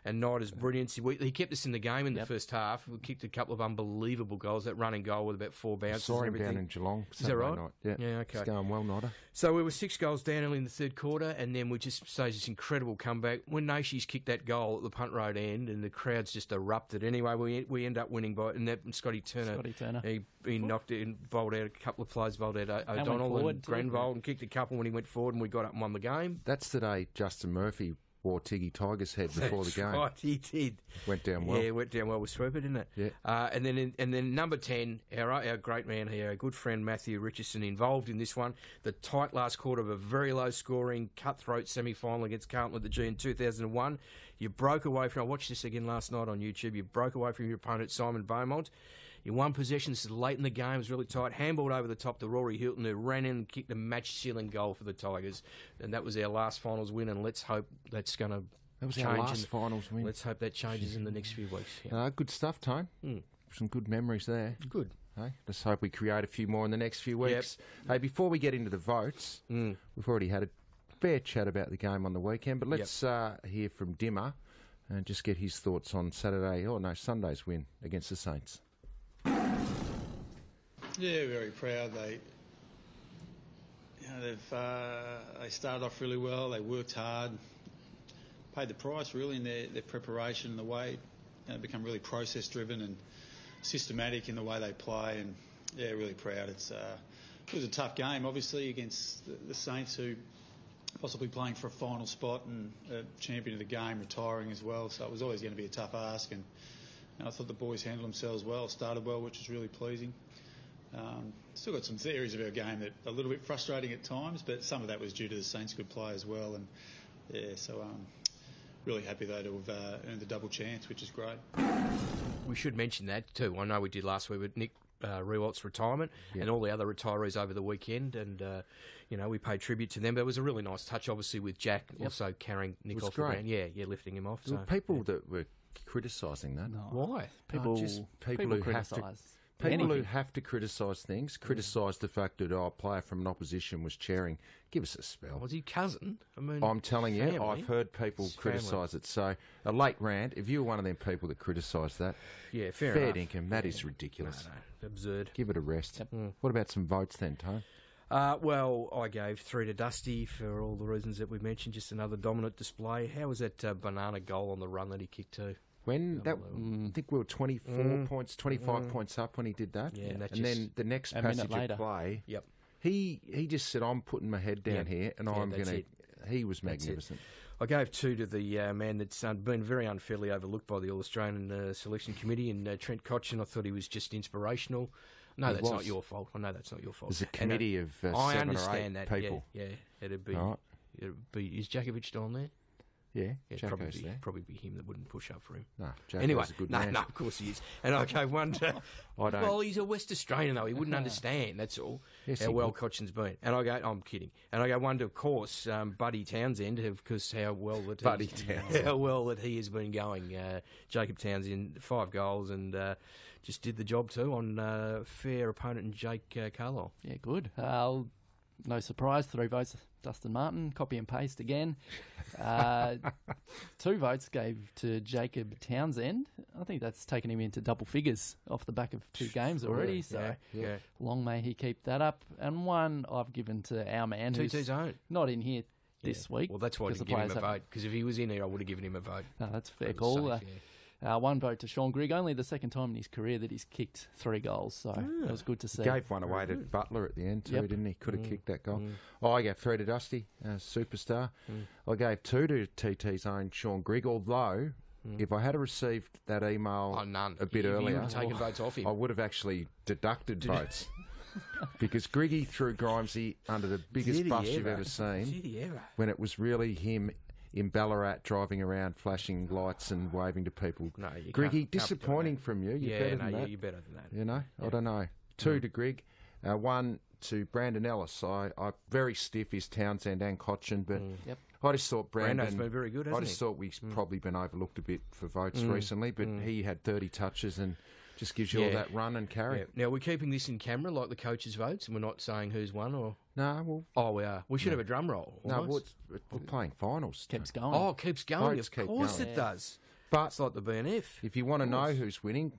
And Nider's brilliance. He kept us in the game in the first half. We kicked a couple of unbelievable goals. That running goal with about 4 bounces. Saw him down in Geelong. Is that right? Night. Yeah, okay. It's going well, Nider. So we were 6 goals down early in the third quarter, and then we just staged this incredible comeback. When Nashi's kicked that goal at the punt road end, and the crowds just erupted. Anyway, we end up winning by, and Scotty Turner. He knocked it and bowled out a couple of plays, bowled out O'Donnell and Grenville, and kicked a couple when he went forward, and we got up and won the game. That's the day Justin Murphy wore Tiggy Tiger's head before the game. Right, he did. Went down well. Yeah, went down well with Swooper, didn't it? Yeah. And then number 10, our great man here, our good friend Matthew Richardson, involved in this one. The tight last quarter of a very low-scoring cutthroat semi-final against Carlton at the G in 2001. You broke away from. I watched this again last night on YouTube. You broke away from your opponent Simon Beaumont. In one possession, this is late in the game, it was really tight, handballed over the top to Rory Hilton, who ran in and kicked a match-sealing goal for the Tigers. And that was our last finals win, and let's hope that's going to change. That was our last finals win. Let's hope that changes in the next few weeks. Yeah. Good stuff, Tone. Some good memories there. Good. Hey, let's hope we create a few more in the next few weeks. Yep. Hey, before we get into the votes, we've already had a fair chat about the game on the weekend, but let's hear from Dimmer and just get his thoughts on Sunday's win against the Saints. Yeah, very proud. They started off really well. They worked hard, paid the price really in their preparation and the way. Become really process driven and systematic in the way they play. And yeah, really proud. It was a tough game, obviously, against the Saints, who possibly playing for a final spot and a champion of the game, retiring as well. So it was always going to be a tough ask. And I thought the boys handled themselves well, started well, which was really pleasing. Still got some theories of our game that are a little bit frustrating at times, but some of that was due to the Saints' good play as well. And yeah, so really happy though to have earned the double chance, which is great. We should mention that too. I know we did last week with Nick Rewalt's retirement and all the other retirees over the weekend, and we paid tribute to them. But it was a really nice touch, obviously, with Jack also carrying Nick off the ground. Yeah, lifting him off. There were people that were criticising that. No. Why? People who have to. People who have to criticise things, criticise the fact that a player from an opposition was chairing. Give us a spell. Was he cousin? I mean, I'm telling family. you, I've heard people criticise it. So a late rant, if you were one of them people that criticised that, yeah, fair dinkum, that is ridiculous. No, absurd. Give it a rest. What about some votes then, Tone? Well, I gave 3 to Dusty for all the reasons that we mentioned. Just another dominant display. How was that banana goal on the run that he kicked too? When that, I think we were 24 points, 25 points up when he did that. Yeah, and then the next passage of play, he just said, "I'm putting my head down here, and I'm going to." He was magnificent. I gave 2 to the man that's been very unfairly overlooked by the All-Australian Selection Committee, and Trent Cotchin. I thought he was just inspirational. No, that's not your fault. I know that's not your fault. There's a committee of 7 or 8 people. Yeah, it'd be. Right. Is Djakovic still on there? Yeah, probably be him that wouldn't push up for him. No, anyway, a good man. No, of course he is. And I gave 1 to... Well, he's a West Australian, though. He wouldn't understand, that's all, how well Cotchin's been. And I'm kidding. And I go 1 to, of course, Buddy Townsend, because how well that he has been going. Jacob Townsend, 5 goals, and just did the job, too, on fair opponent and Jake Carlisle. Yeah, good. No surprise, 3 votes, Dustin Martin, copy and paste again. 2 votes gave to Jacob Townsend. I think that's taken him into double figures off the back of 2 games already, so long may he keep that up. And 1 I've given to our man, who's not in here this week. Well, that's why I didn't give him a vote, because if he was in here, I would have given him a vote. No, that's a fair call. 1 vote to Sean Grigg, only the second time in his career that he's kicked 3 goals, so it was good to see. Gave 1 away to Butler at the end too, didn't he? Could have kicked that goal. I gave 3 to Dusty, superstar. I gave 2 to TT's own Sean Grigg, although if I had received that email a bit earlier, you would have taken votes off him. I would have actually deducted votes. Because Griggy threw Grimesy under the biggest bus you've ever seen when it was really him in Ballarat driving around flashing lights and waving to people. No, you Griggy, disappointing from you. You're better than that. You're better than that. You know, I don't know. 2 to Grigg, 1 to Brandon Ellis. I very stiff is Townsend and Cotchin, but I just thought Brandon's been very good, hasn't he? I just thought we've probably been overlooked a bit for votes recently, but he had 30 touches and just gives you all that run and carry. Yeah. Now, we're keeping this in camera like the coaches' votes, and we're not saying who's won or... No, well... Oh, we are. We should have a drum roll. No, we're playing finals. Keeps going. Oh, it keeps going. Of course it does. But it's like the BNF. If you want to know who's winning,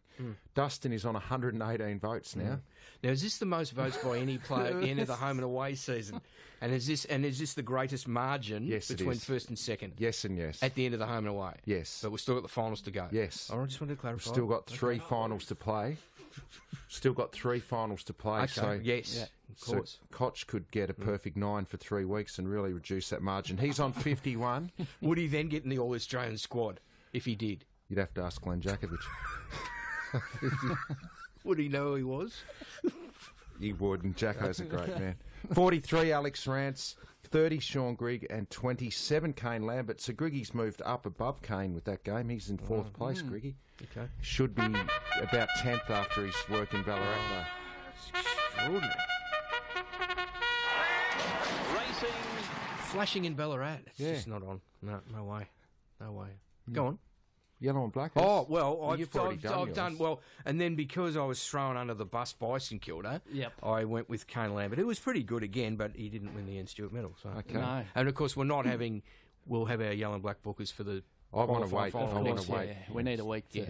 Dustin is on 118 votes now. Now, is this the most votes by any player at the end of the home and away season? And is this the greatest margin between first and second? Yes and yes. At the end of the home and away? Yes. But we've still got the finals to go? Yes. I just wanted to clarify. We've still got 3 finals to play. Still got 3 finals to play. Okay, so of course. So Koch could get a perfect 9 for 3 weeks and really reduce that margin. He's on 51. Would he then get in the All-Australian squad if he did? You'd have to ask Glenn Djakovic. Would he know who he was? He would, and Jacko's a great man. 43, Alex Rance. 30, Sean Grigg, and 27, Kane Lambert. So Griggy's moved up above Kane with that game. He's in 4th place, Griggy. Okay. Should be about 10th after his work in Ballarat. Extraordinary. Racing. Flashing in Ballarat. It's just not on. No way. No way. Go on. Yellow and black. Oh, well, I've done well. And then because I was thrown under the bus by St Kilda, I went with Kane Lambert. It was pretty good again, but he didn't win the Ian Stewart medal. So. Okay. No. And of course, we'll have our yellow and black bookers for the. I want to wait. Yeah. We need a week to,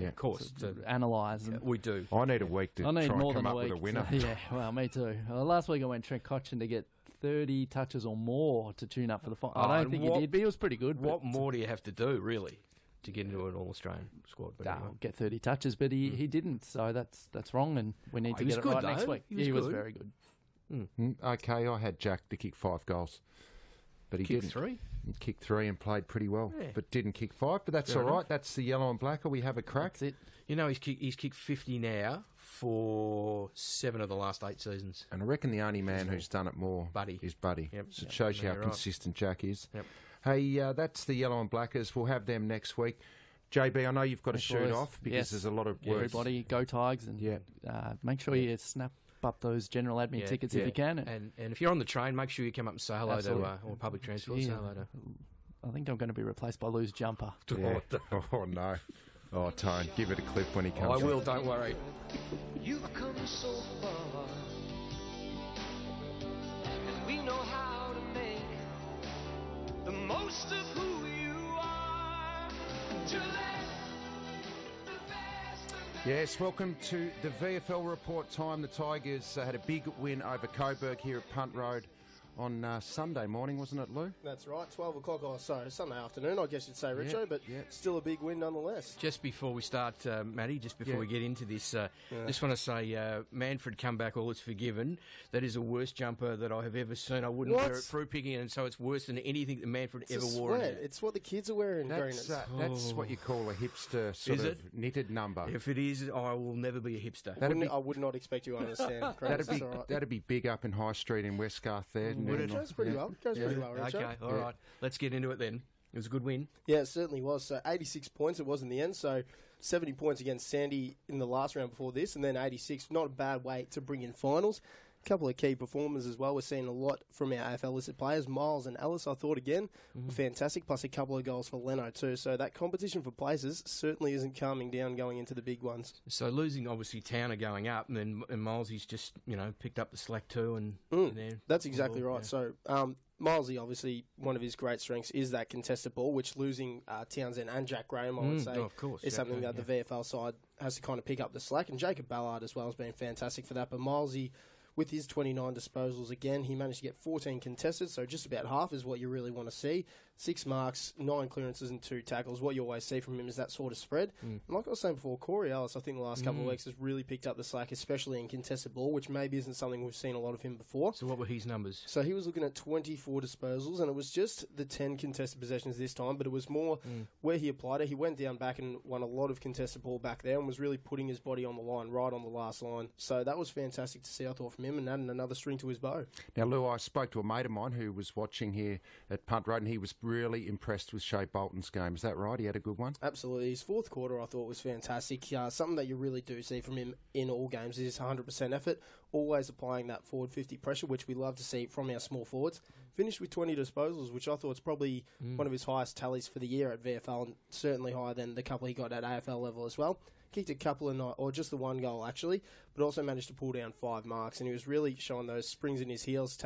to analyse. We do. I need a week to try and come up with a winner. Well, me too. Last week I went Trent Cotchin to get 30 touches or more to tune up for the final. I don't think he did, but he was pretty good. What more do you have to do, really, to get into an All-Australian squad? But anyway. Get 30 touches, but he didn't, so that's wrong, and we need to get it right next week. He was very good. Okay, I had Jack to kick 5 goals. But he didn't. 3? He kicked 3 and played pretty well, but didn't kick 5. But that's all right. That's the yellow and black. We have a crack. That's it. You know, he's kicked 50 now for 7 of the last 8 seasons. And I reckon the only man who's done it more is Buddy. Yep. So it shows you how consistent Jack is. Yep. Hey, that's the yellow and blackers. We'll have them next week. JB, I know you've got to shoot off because there's a lot of work. Everybody, go Tigers, and make sure you snap up those general admin tickets if you can. And if you're on the train, make sure you come up and say hello to or public transport. Say hello to. I think I'm going to be replaced by Lou's jumper. Oh no. Oh, Tone, give it a clip when he comes. I will, don't worry. You've come so far, and we know how to make the most of who you are. To let the best of Yes, welcome to the VFL report time. The Tigers had a big win over Coburg here at Punt Road on Sunday morning, wasn't it, Lou? That's right, 12 o'clock or so, Sunday afternoon, I guess you'd say, Richo, but still a big win nonetheless. Just before we start, Matty, just before we get into this, just want to say Manfred comeback, all is forgiven. That is the worst jumper that I have ever seen. I wouldn't wear it through picking, and so it's worse than anything that Manfred ever wore. It's what the kids are wearing. That's what you call a hipster sort of knitted number. If it is, I will never be a hipster. I would not expect you to understand. That'd be big up in High Street in Westgarth there. It goes pretty well. Richard. Okay, all right. Let's get into it then. It was a good win. Yeah, it certainly was. So 86 points it was in the end. So 70 points against Sandy in the last round before this, and then 86. Not a bad way to bring in finals. A couple of key performers as well. We're seeing a lot from our AFL listed players. Miles and Ellis, I thought, again, were fantastic, plus a couple of goals for Leno too. So that competition for places certainly isn't calming down going into the big ones. So losing, obviously, Towner going up, and then Milesy's just, picked up the slack too. And that's exactly right. Yeah. So Milesy, obviously, one of his great strengths is that contested ball, which losing Townsend and Jack Graham, I would say, is something that the VFL side has to kind of pick up the slack. And Jacob Ballard as well has been fantastic for that. But Milesy, with his 29 disposals, again, he managed to get 14 contested, so just about half is what you really want to see. 6 marks, 9 clearances and 2 tackles. What you always see from him is that sort of spread. And like I was saying before, Corey Ellis, I think the last couple of weeks has really picked up the slack, especially in contested ball, which maybe isn't something we've seen a lot of him before. So what were his numbers? So he was looking at 24 disposals, and it was just the 10 contested possessions this time, but it was more where he applied it. He went down back and won a lot of contested ball back there and was really putting his body on the line, right on the last line. So that was fantastic to see, I thought, from him, and adding another string to his bow. Now, Lou, I spoke to a mate of mine who was watching here at Punt Road, and he was really impressed with Shea Bolton's game. Is that right? He had a good one? Absolutely. His fourth quarter, I thought, was fantastic. Something that you really do see from him in all games is 100% effort, always applying that forward 50 pressure, which we love to see from our small forwards. Finished with 20 disposals, which I thought was probably one of his highest tallies for the year at VFL, and certainly higher than the couple he got at AFL level as well. Kicked a couple of or just the one goal actually, but also managed to pull down 5 marks, and he was really showing those springs in his heels,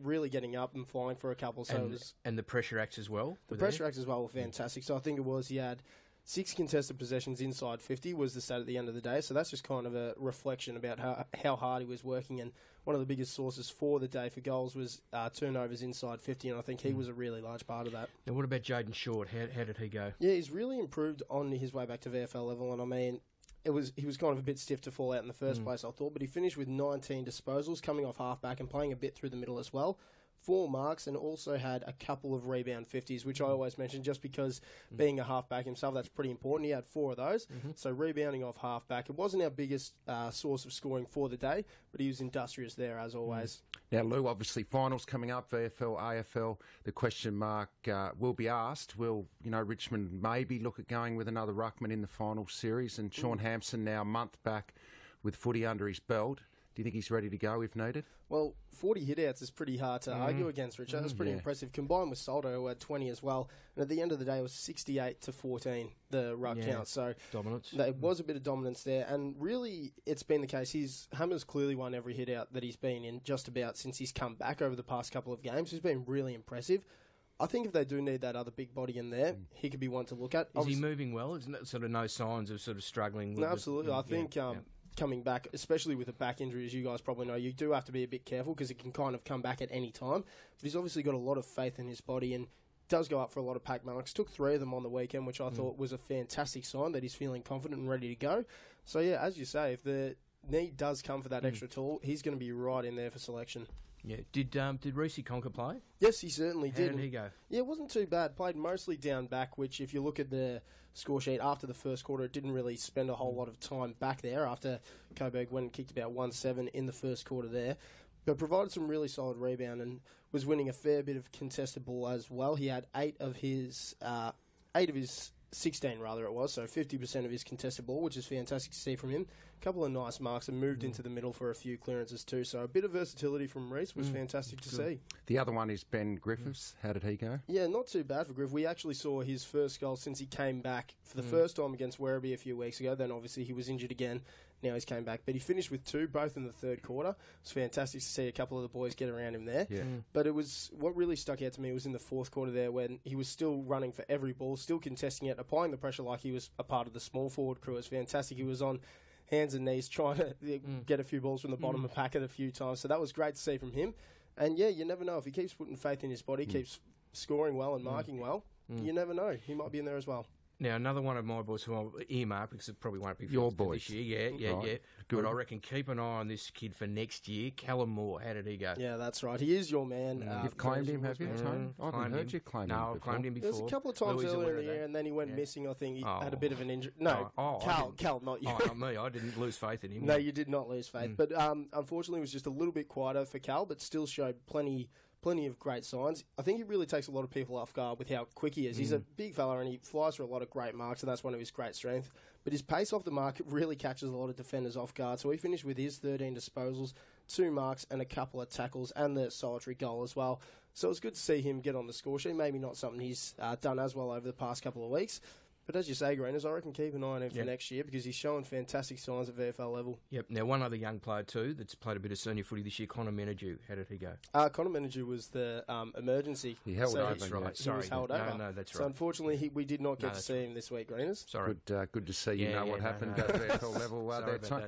really getting up and flying for a couple. So and the pressure acts as well. The pressure acts as well were fantastic. So I think it was he had 6 contested possessions inside 50 was the stat at the end of the day. So that's just kind of a reflection about how hard he was working. And one of the biggest sources for the day for goals was turnovers inside 50, and I think he was a really large part of that. Now, what about Jaden Short? How did he go? Yeah, he's really improved on his way back to VFL level, and I mean, he was kind of a bit stiff to fall out in the first place, I thought, but he finished with 19 disposals, coming off halfback and playing a bit through the middle as well. 4 marks, and also had a couple of rebound 50s, which I always mention just because being a halfback himself, that's pretty important. He had 4 of those. So rebounding off halfback, it wasn't our biggest source of scoring for the day, but he was industrious there as always. Now, Lou, obviously finals coming up, VFL, AFL. The question mark will be asked, will Richmond maybe look at going with another ruckman in the final series? And Sean Hampson now a month back with footy under his belt. Do you think he's ready to go if needed? Well, 40 hitouts is pretty hard to argue against, Richard. That's pretty impressive. Combined with Soldo, who had 20 as well. And at the end of the day, it was 68-14, the ruck count. So dominance. There was a bit of dominance there. And really, it's been the case. Hammer's clearly won every hitout that he's been in just about since he's come back over the past couple of games. He's been really impressive. I think if they do need that other big body in there, he could be one to look at. Is he moving well? Isn't that sort of no signs of sort of struggling? No, absolutely. I think... coming back, especially with a back injury, as you guys probably know, you do have to be a bit careful because it can kind of come back at any time. But he's obviously got a lot of faith in his body and does go up for a lot of pack marks. Took 3 of them on the weekend, which I thought was a fantastic sign that he's feeling confident and ready to go. So, yeah, as you say, if the need does come for that extra tool, he's going to be right in there for selection. Yeah. Did Reece Conker play? Yes, he certainly did. How did he go? Yeah, it wasn't too bad. Played mostly down back, which if you look at the score sheet after the first quarter, it didn't really spend a whole lot of time back there after Coburg went and kicked about 1-7 in the first quarter there. But provided some really solid rebound and was winning a fair bit of contested ball as well. He had 8 of his 16 rather it was, so 50% of his contested ball, which is fantastic to see from him. A couple of nice marks and moved into the middle for a few clearances too, so a bit of versatility from Reece was fantastic to see. The other one is Ben Griffiths. How did he go? Yeah, not too bad for Griff. We actually saw his first goal since he came back for the first time against Werribee a few weeks ago. Then obviously he was injured again. Now he's came back, but he finished with 2, both in the third quarter. It was fantastic to see a couple of the boys get around him there. Yeah. But it was what really stuck out to me was in the fourth quarter there when he was still running for every ball, still contesting it, applying the pressure like he was a part of the small forward crew. It was fantastic. He was on hands and knees trying to get a few balls from the bottom of the packet a few times. So that was great to see from him. And yeah, you never know. If he keeps putting faith in his body, keeps scoring well and marking well, you never know. He might be in there as well. Now, another one of my boys who I'll earmark, because it probably won't be for your boys this year. Yeah. Good. But I reckon keep an eye on this kid for next year. Callum Moore, how did he go? Yeah, that's right. He is your man. You've claimed him, have you, Tony? I haven't heard you claim him. No, I've claimed him before. There was a couple of times earlier in the year, and then he went missing. I think he had a bit of an injury. No, Cal, not you. Not me. I didn't lose faith in him. No, you did not lose faith. But unfortunately, it was just a little bit quieter for Cal, but still showed plenty of great signs. I think he really takes a lot of people off guard with how quick he is. He's a big fella and he flies for a lot of great marks, and that's one of his great strengths. But his pace off the mark really catches a lot of defenders off guard. So he finished with his 13 disposals, 2 marks and a couple of tackles and the solitary goal as well. So it's good to see him get on the score sheet. Maybe not something he's done as well over the past couple of weeks. But as you say, Greeners, I reckon keep an eye on him for next year because he's showing fantastic signs at VFL level. Yep. Now, one other young player too that's played a bit of senior footy this year, Connor Menadue. How did he go? Connor Menadue was the emergency. He held over. That's right. He was held over. No, that's right. So unfortunately, we did not get to see him this week, Greeners. Sorry. Good to see you know what happened. Go to VFL level there, Tony.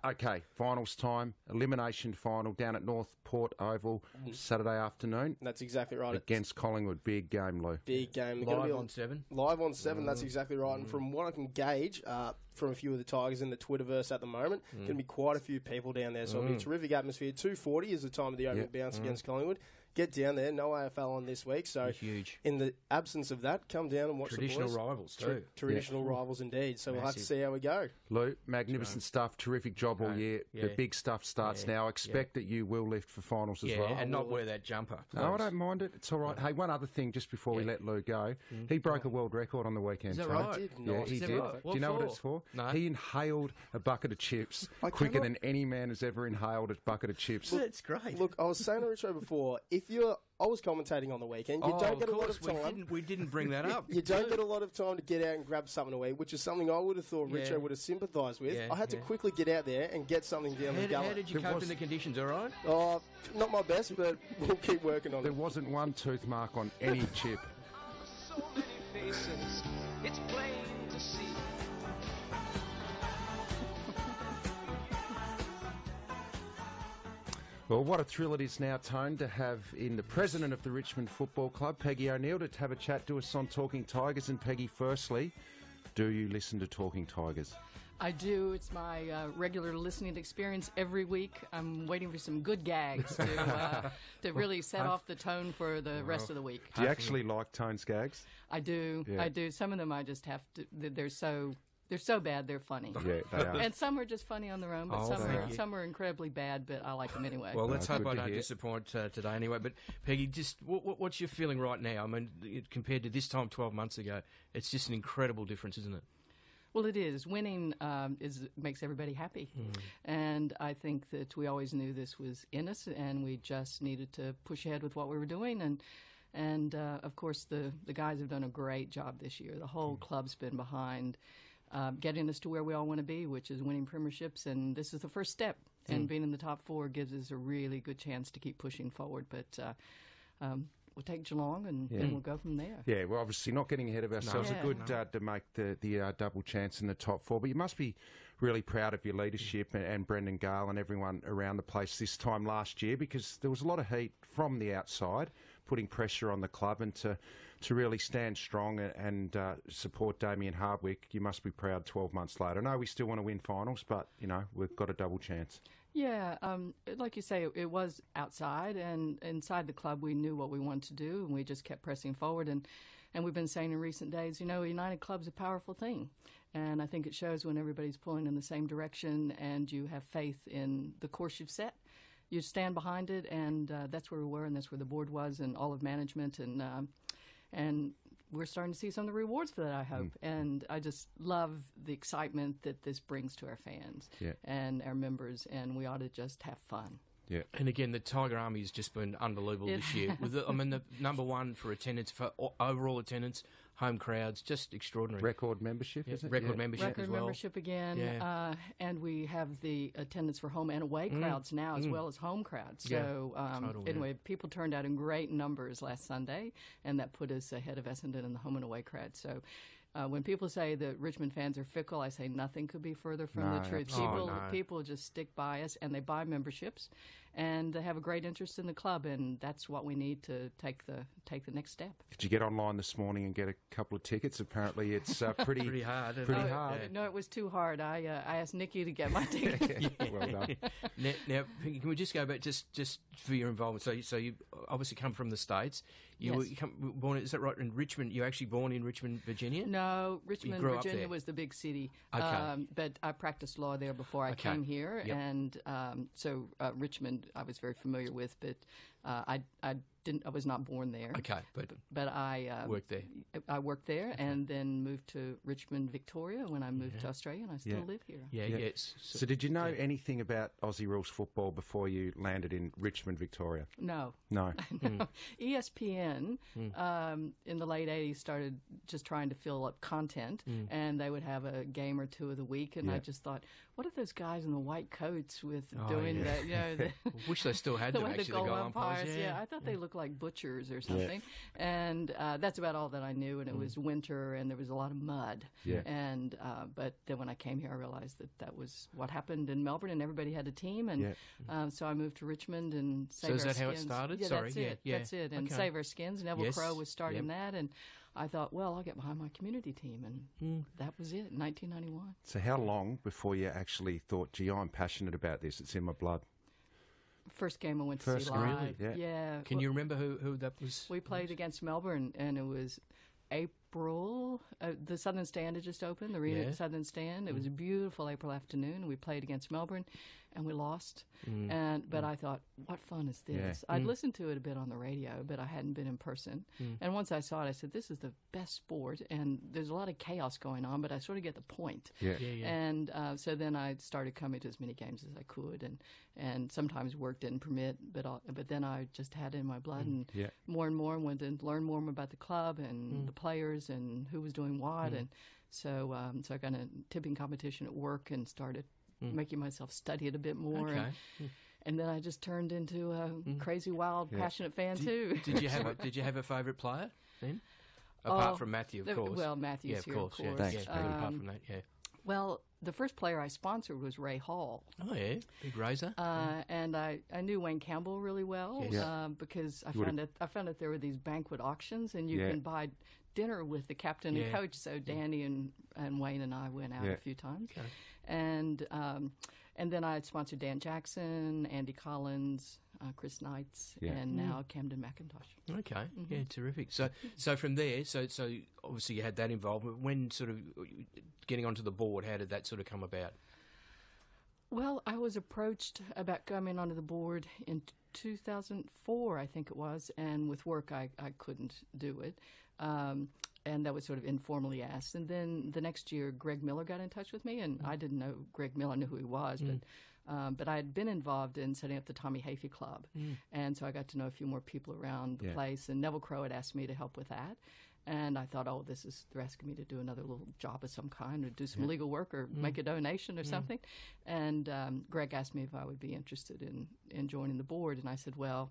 Okay, finals time. Elimination final down at North Port Oval, Saturday afternoon. That's exactly right. Against Collingwood. Big game, Lou. Big game. Live on 7? Live on 7, that's exactly right. And from what I can gauge from a few of the Tigers in the Twitterverse at the moment, going to be quite a few people down there. So it'll be a terrific atmosphere. 2:40 is the time of the opening bounce against Collingwood. Get down there. No AFL on this week. So huge. In the absence of that, come down and watch Traditional the boys. rivals too. Traditional rivals indeed. So we'll have to see how we go. Lou, magnificent stuff. Terrific job all year. The big stuff starts now. I expect that you will lift for finals as well. And not wear that jumper. No, I don't mind it. It's all right. Hey, one other thing just before we let Lou go. He broke a world record on the weekend. Is that right? I did not. He did. Right? Do you know what it's for? No. He inhaled a bucket of chips quicker than any man has ever inhaled a bucket of chips. That's great. Look, I was saying to Richo before, I was commentating on the weekend. You don't get a lot of time. We didn't bring that up. You don't get a lot of time to get out and grab something to eat, which is something I would have thought Richo would have sympathised with. I had to quickly get out there and get something down the gullet. How did you cope in the conditions, all right? Oh, not my best, but we'll keep working on it. There wasn't one tooth mark on any chip. So many faces, it's plain to see. Well, what a thrill it is now, Tone, to have in the president of the Richmond Football Club, Peggy O'Neill, to have a chat to us on Talking Tigers. And Peggy, firstly, do you listen to Talking Tigers? I do. It's my regular listening experience every week. I'm waiting for some good gags to really set off the tone for the rest of the week. Do you actually like Tone's gags? I do. Yeah. I do. Some of them I just have to. They're so bad they're funny. Yeah, they are. And some are just funny on their own, but some are incredibly bad, but I like them anyway. Well, let's hope I don't disappoint today anyway. But Peggy, just what's your feeling right now? I mean, compared to this time 12 months ago, it's just an incredible difference, isn't it? Well, it is. Winning makes everybody happy. And I think that we always knew this was in us, and we just needed to push ahead with what we were doing. And of course, the guys have done a great job this year. The whole club's been behind getting us to where we all want to be, which is winning premierships. And this is the first step. And being in the top 4 gives us a really good chance to keep pushing forward. But we'll take Geelong and we'll go from there. Yeah, we're obviously not getting ahead of ourselves. Good to make the double chance in the top 4. But you must be really proud of your leadership and Brendan Gale and everyone around the place this time last year, because there was a lot of heat from the outside putting pressure on the club, and to really stand strong and support Damien Hardwick. You must be proud 12 months later. I know we still want to win finals, but, you know, we've got a double chance. Yeah, like you say, it was outside, and inside the club we knew what we wanted to do, and we just kept pressing forward. And we've been saying in recent days, you know, a united club's a powerful thing. And I think it shows when everybody's pulling in the same direction and you have faith in the course you've set. You stand behind it, and that's where we were, and that's where the board was, and all of management, and we're starting to see some of the rewards for that, I hope. And I just love the excitement that this brings to our fans and our members, and we ought to just have fun. Yeah, and again, the Tiger Army has just been unbelievable this year. The number one for attendance, for overall attendance, home crowds, just extraordinary. Record membership, is it? Record membership as well. Record membership again, and we have the attendance for home and away crowds now, as well as home crowds. So anyway, people turned out in great numbers last Sunday, and that put us ahead of Essendon in the home and away crowd. So. When people say that Richmond fans are fickle, I say nothing could be further from the truth. People just stick by us, and they buy memberships, and they have a great interest in the club, and that's what we need to take the next step. Did you get online this morning and get a couple of tickets? Apparently, it's pretty hard. Hard. No, it was too hard. I asked Nikki to get my ticket. Well done. Now, can we just go back just for your involvement? So you obviously come from the States. You were born, is that right, in Richmond? You were actually born in Richmond, Virginia? No, Richmond, Virginia was the big city. Okay. But I practiced law there before I came here. Yep. And so Richmond I was very familiar with, but I was not born there. Okay, but I worked there. I worked there, and then moved to Richmond, Victoria when I moved to Australia, and I still live here. Yes. So did you know anything about Aussie rules football before you landed in Richmond, Victoria? No. ESPN in the late 80s started just trying to fill up content, and they would have a game or two of the week, and I just thought, what are those guys in the white coats with doing that? You know, I wish they still had them, actually, the goal umpires. I thought they looked like butchers or something. And that's about all that I knew, and it was winter, and there was a lot of mud. And but then when I came here, I realized that was what happened in Melbourne, and everybody had a team, and so I moved to Richmond and saved our skins. So is that how it started? Sorry, that's it. And Save Our Skins. Neville Crowe was starting that, and I thought, well, I'll get behind my community team, and that was it, 1991. So how long before you actually thought, gee, I'm passionate about this, it's in my blood? First game I went to see live. Really? Yeah. Can you remember who that was? We played against Melbourne, and it was April. The Southern Stand had just opened, the arena Southern Stand. It was a beautiful April afternoon. We played against Melbourne, and we lost. But I thought, what fun is this? I'd listened to it a bit on the radio, but I hadn't been in person. And once I saw it, I said, this is the best sport, and there's a lot of chaos going on, but I sort of get the point. And so then I started coming to as many games as I could, and sometimes work didn't permit, but then I just had it in my blood, and more and more wanted to learn more about the club and the players and who was doing what. And so I got a tipping competition at work and started making myself study it a bit more. And then I just turned into a crazy, wild, passionate fan too. Did you have a favourite player then? Apart from Matthew, of course. Well, Matthew's here, of course. Thanks, apart from that, Well, the first player I sponsored was Ray Hall. Oh, yeah. Big razor. And I knew Wayne Campbell really well because I found out there were these banquet auctions, and you can buy dinner with the captain and coach. So Danny and Wayne and I went out a few times. Okay. And then I had sponsored Dan Jackson, Andy Collins, Chris Knights, and now Camden McIntosh. Okay, yeah, terrific. So from there, so obviously you had that involvement. When sort of getting onto the board, how did that sort of come about? Well, I was approached about coming onto the board in 2004, I think it was, and with work I couldn't do it. And that was sort of informally asked. And then the next year, Greg Miller got in touch with me, and I didn't know Greg Miller. I knew who he was, but I had been involved in setting up the Tommy Hafey Club. And so I got to know a few more people around the place, and Neville Crowe had asked me to help with that. And I thought, they're asking me to do another little job of some kind, or do some legal work, or make a donation or something. And Greg asked me if I would be interested in joining the board, and I said, well,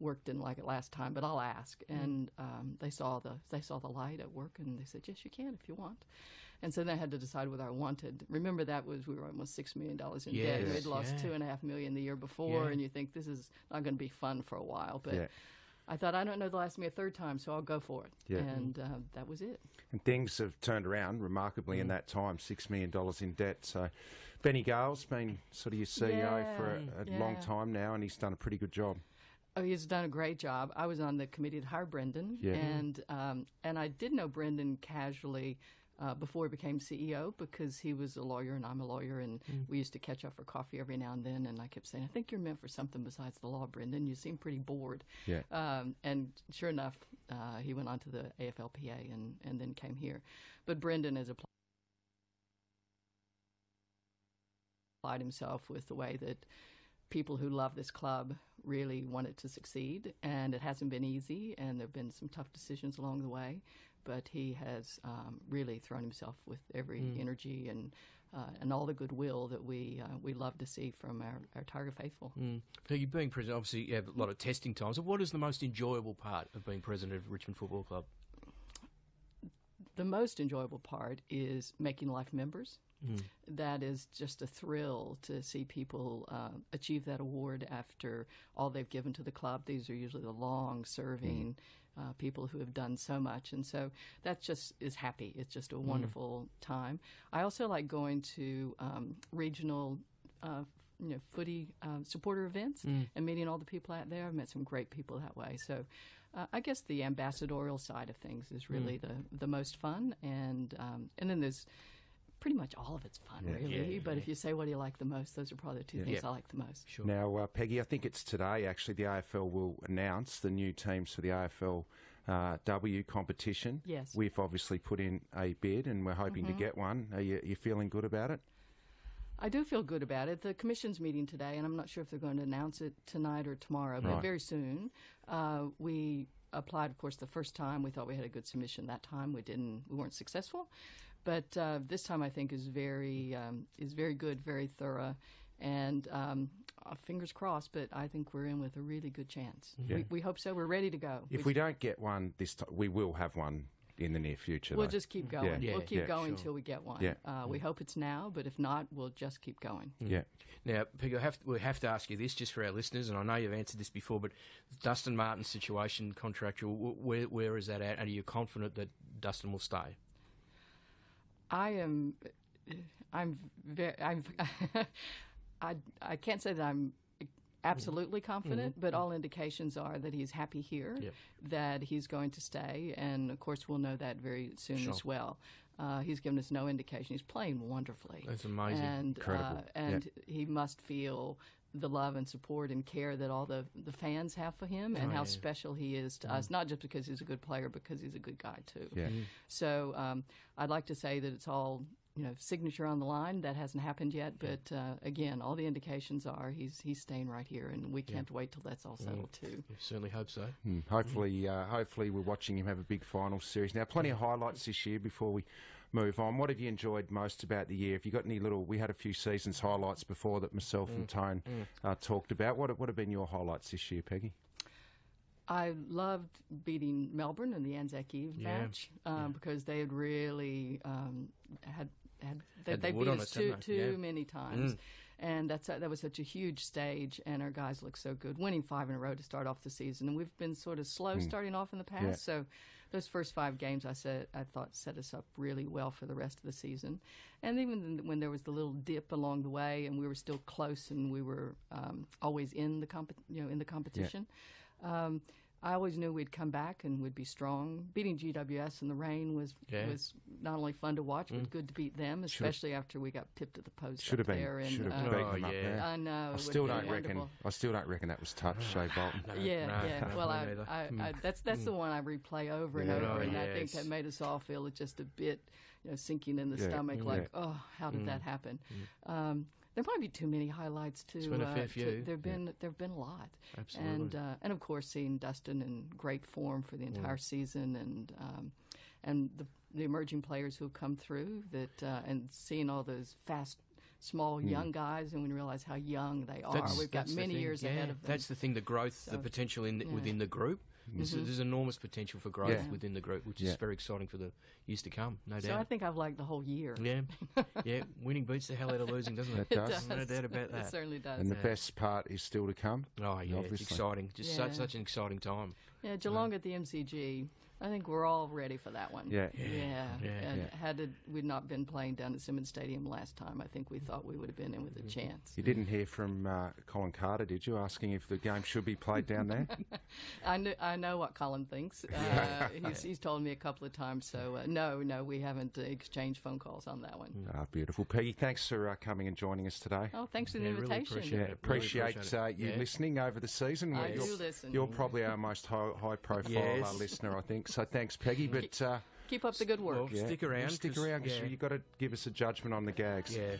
work didn't like it last time, but I'll ask. And they saw the light at work, and they said, yes, you can if you want. And so then I had to decide whether I wanted. Remember, we were almost $6 million in debt. We had lost $2.5 million the year before, and you think this is not going to be fun for a while. But I thought, I don't know, they'll ask me a third time, so I'll go for it. And that was it. And things have turned around remarkably in that time, $6 million in debt. So Benny Gale's been sort of your CEO for a long time now, and he's done a pretty good job. Oh, he's done a great job. I was on the committee to hire Brendan, and I did know Brendan casually before he became CEO, because he was a lawyer and I'm a lawyer, and we used to catch up for coffee every now and then, and I kept saying, I think you're meant for something besides the law, Brendan. You seem pretty bored. Yeah. And sure enough, he went on to the AFLPA and then came here. But Brendan has applied himself with the way that people who love this club really want it to succeed, and it hasn't been easy, and there have been some tough decisions along the way, but he has really thrown himself with every energy and all the goodwill that we love to see from our Tiger faithful. Peggy, being president, obviously you have a lot of testing times. So what is the most enjoyable part of being president of Richmond Football Club? The most enjoyable part is making life members. That is just a thrill to see people achieve that award after all they've given to the club. These are usually the long-serving people who have done so much, and so that just is happy. It's just a wonderful time. I also like going to regional footy supporter events and meeting all the people out there. I've met some great people that way. So I guess the ambassadorial side of things is really the most fun, and then there's pretty much all of it's fun, really. But if you say what do you like the most, those are probably the two things I like the most. Sure. Now, Peggy, I think it's today, actually, the AFL will announce the new teams for the AFLW competition. Yes. We've obviously put in a bid, and we're hoping to get one. Are you feeling good about it? I do feel good about it. The Commission's meeting today, and I'm not sure if they're going to announce it tonight or tomorrow, but very soon. We applied, of course, the first time. We thought we had a good submission that time. We weren't successful. But this time I think is very good, very thorough, and fingers crossed. But I think we're in with a really good chance. Yeah. We hope so. We're ready to go. If we don't get one this time, we will have one in the near future. We'll just keep going. Yeah. We'll keep going until we get one. Yeah. We hope it's now, but if not, we'll just keep going. Yeah. Now, Peggy, we have to ask you this just for our listeners, and I know you've answered this before, but Dustin Martin's situation, contractual, where is that at? And are you confident that Dustin will stay? I can't say that I'm absolutely confident, but all indications are that he's happy here, that he's going to stay, and of course we'll know that very soon as well. He's given us no indication. He's playing wonderfully. That's amazing. And, incredible. And he must feel the love and support and care that all the fans have for him, and how special he is to us, not just because he's a good player, because he's a good guy too. Yeah. So I'd like to say that it's all signature on the line. That hasn't happened yet, but again, all the indications are he's staying right here, and we can't wait till that's all settled too. I certainly hope so. Hopefully we're watching him have a big final series. Now, plenty of highlights this year before we move on. What have you enjoyed most about the year? Have you got any we had a few seasons highlights before that myself and Tone talked about. What have been your highlights this year, Peggy? I loved beating Melbourne in the Anzac Eve match because they had really they beat us too many times. And that was such a huge stage, and our guys looked so good, winning 5 in a row to start off the season. And we've been sort of slow starting off in the past, so those first 5 games I thought set us up really well for the rest of the season. And even when there was the little dip along the way, and we were still close, and we were always in the competition. I always knew we'd come back and we'd be strong. Beating GWS in the rain was not only fun to watch, but good to beat them, especially after we got pipped at the post. Should have been beaten up there. I know. I still don't reckon that was touch, Shea Bolton. Well, that's the one I replay over and over, and I think that made us all feel just a bit, sinking in the stomach, like, oh, how did that happen? There might be too many highlights too. It's been a fair few. There've been a lot. Absolutely. And of course seeing Dustin in great form for the entire season, and the emerging players who've come through and seeing all those fast, small, young guys, and when you realize how young they are, we've got many years ahead of them. That's the thing, the growth, the potential within the group. There's enormous potential for growth within the group, which is very exciting for the years to come, no doubt. So I think I've liked the whole year. Yeah. Winning beats the hell out of losing, doesn't it? It does. No doubt about that. It certainly does. And the best part is still to come. Oh, yeah, obviously. It's exciting. Just such an exciting time. Yeah, Geelong at the MCG. I think we're all ready for that one. Yeah. And had we not been playing down at Simmons Stadium last time, I think we thought we would have been in with a chance. You didn't hear from Colin Carter, did you, asking if the game should be played down there? I I know what Colin thinks. He's told me a couple of times. So no, we haven't exchanged phone calls on that one. Beautiful. Peggy, thanks for coming and joining us today. Oh, thanks for the invitation. Really appreciate you listening over the season. I do listen. You're probably our most high-profile listener, I think. So thanks, Peggy. But keep up the good work. Well, stick around. Stick around. Yeah. You've got to give us a judgment on the gags. Yeah.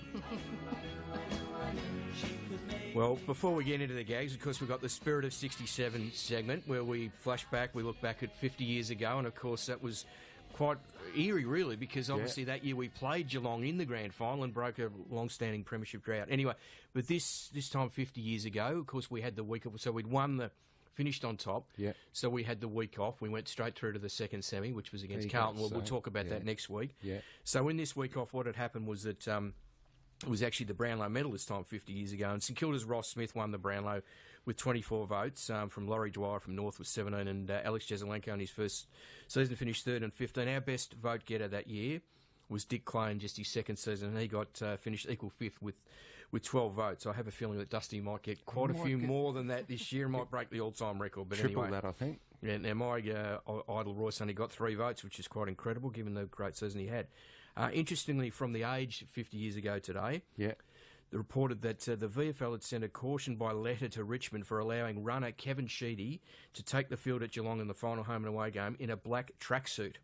Well, before we get into the gags, of course, we've got the Spirit of 67 segment where we flash back, we look back at 50 years ago, and of course that was quite eerie, really, because obviously that year we played Geelong in the grand final and broke a long-standing premiership drought. Anyway, but this time 50 years ago, of course, we had the week off, so we'd finished on top. Yeah. So we had the week off. We went straight through to the second semi, which was against Carlton. We'll talk about that next week. Yeah. So in this week off, what had happened was that it was actually the Brownlow medal this time 50 years ago, and St Kilda's Ross Smith won the Brownlow with 24 votes, from Laurie Dwyer from North with 17, and Alex Jezelenko in his first season finished third and 15. Our best vote getter that year was Dick Clay in just his second season, and he got finished equal fifth with 12 votes. I have a feeling that Dusty might get quite a few more than that this year, might break the all-time record. But triple anyway, that, I think. Yeah, now my idol Royce only got 3 votes, which is quite incredible given the great season he had. Interestingly, from the age 50 years ago today, they reported that the VFL had sent a caution by letter to Richmond for allowing runner Kevin Sheedy to take the field at Geelong in the final home and away game in a black tracksuit.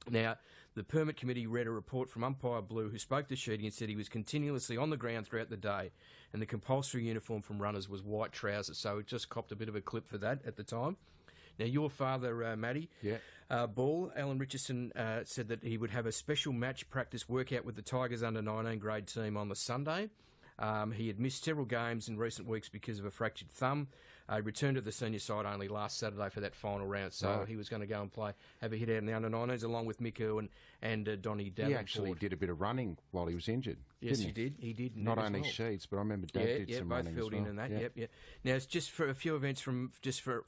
Now, the permit committee read a report from umpire Blue, who spoke to Sheedy and said he was continuously on the ground throughout the day, and the compulsory uniform from runners was white trousers, so it just copped a bit of a clip for that at the time. Now, your father, Matty, Ball, Alan Richardson, said that he would have a special match practice workout with the Tigers under-19 grade team on the Sunday. He had missed several games in recent weeks because of a fractured thumb. He returned to the senior side only last Saturday for that final round, so he was going to go and have a hit out in the under-19s along with Mick Irwin and Donny Davenport. He actually did a bit of running while he was injured. Yes, he did. He did. Not only Sheeds, but I remember Dad did some running as well. Both filled in and that. Yep. Now it's just for a few events from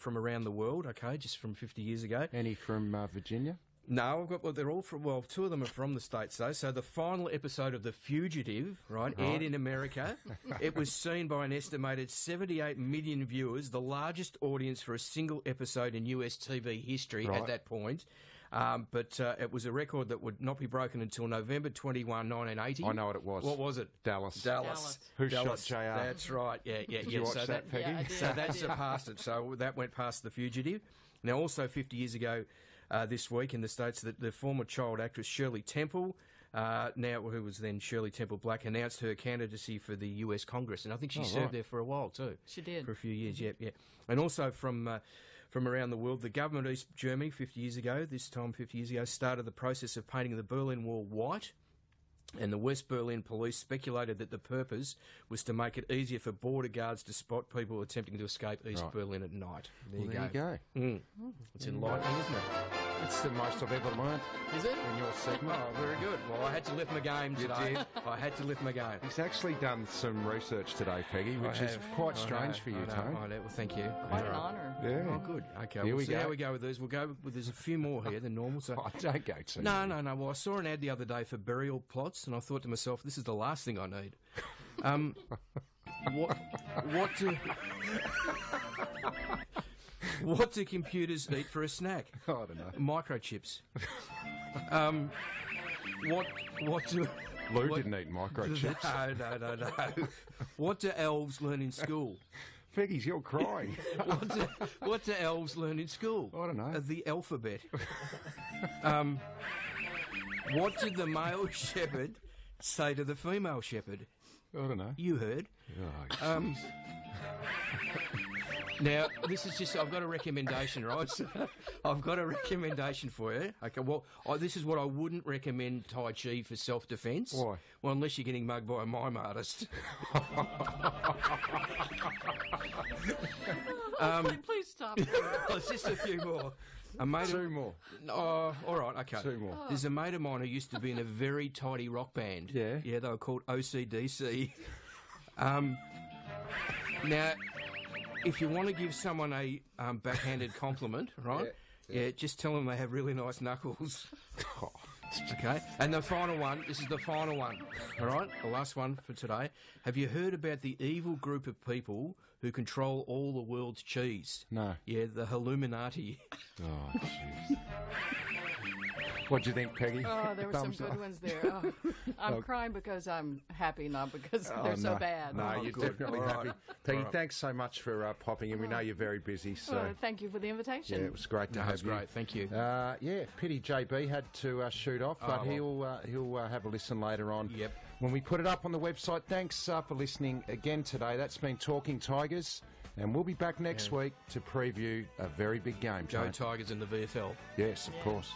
around the world. Okay, just from 50 years ago. Any from Virginia? No, I've got. They're all from. Well, 2 of them are from the States, though. So the final episode of The Fugitive, aired in America. It was seen by an estimated 78 million viewers, the largest audience for a single episode in US TV history at that point. But it was a record that would not be broken until November 21, 1980. I know what it was. What was it? Dallas. Who shot JR? That's right. Yeah. Did you watch that, Peggy? Yeah, so that surpassed it. So that went past The Fugitive. Now, also 50 years ago this week in the States, that the former child actress Shirley Temple, who was then Shirley Temple Black, announced her candidacy for the US Congress. And I think she served there for a while too. She did. For a few years, yeah. And also from around the world, the government of East Germany 50 years ago, started the process of painting the Berlin Wall white. And the West Berlin police speculated that the purpose was to make it easier for border guards to spot people attempting to escape East Berlin at night. There you go. It's enlightening, isn't it? It's the most I've ever learnt. Is it? In your segment. Oh, very good. Well, I had to lift my game today. I had to lift my game. He's actually done some research today, Peggy, which is quite strange for you, Tone. Well, thank you. Quite an honour. Yeah. Oh, good. Okay, we'll see how we go with these. We'll go with, there's a few more here than normal. So. Don't go too No. Well, I saw an ad the other day for burial plots, and I thought to myself, this is the last thing I need. What do computers eat for a snack? I don't know. Microchips. What do... Lou didn't eat microchips. No. What do elves learn in school? Peggy's, you're crying. What do elves learn in school? I don't know. The alphabet. What did the male shepherd say to the female shepherd? I don't know. You heard. Oh, now, this is just... I've got a recommendation, right? I've got a recommendation for you. Okay, well, this is what I wouldn't recommend Tai Chi for self-defence. Why? Well, unless you're getting mugged by a mime artist. Please stop. There's just a few more. Two more. Oh, all right, okay. 2 more. There's a mate of mine who used to be in a very tidy rock band. Yeah? Yeah, they were called OCDC. Now, if you want to give someone a backhanded compliment, right? Yeah, just tell them they have really nice knuckles. Okay, and the final one, this is the final one, all right? The last one for today. Have you heard about the evil group of people who control all the world's cheese? No. Yeah, the Illuminati. Oh, jeez. What do you think, Peggy? Oh, there were some good ones there. Oh, I'm crying because I'm happy, not because they're so bad. No, you're definitely happy. Peggy, thanks so much for popping in. We know you're very busy. So thank you for the invitation. Yeah, it was great to have you. It was great, thank you. Yeah, pity JB had to shoot off, but he'll have a listen later on. Yep. When we put it up on the website. Thanks for listening again today. That's been Talking Tigers. And we'll be back next week to preview a very big game. Go Tigers in the VFL. Yes, of course.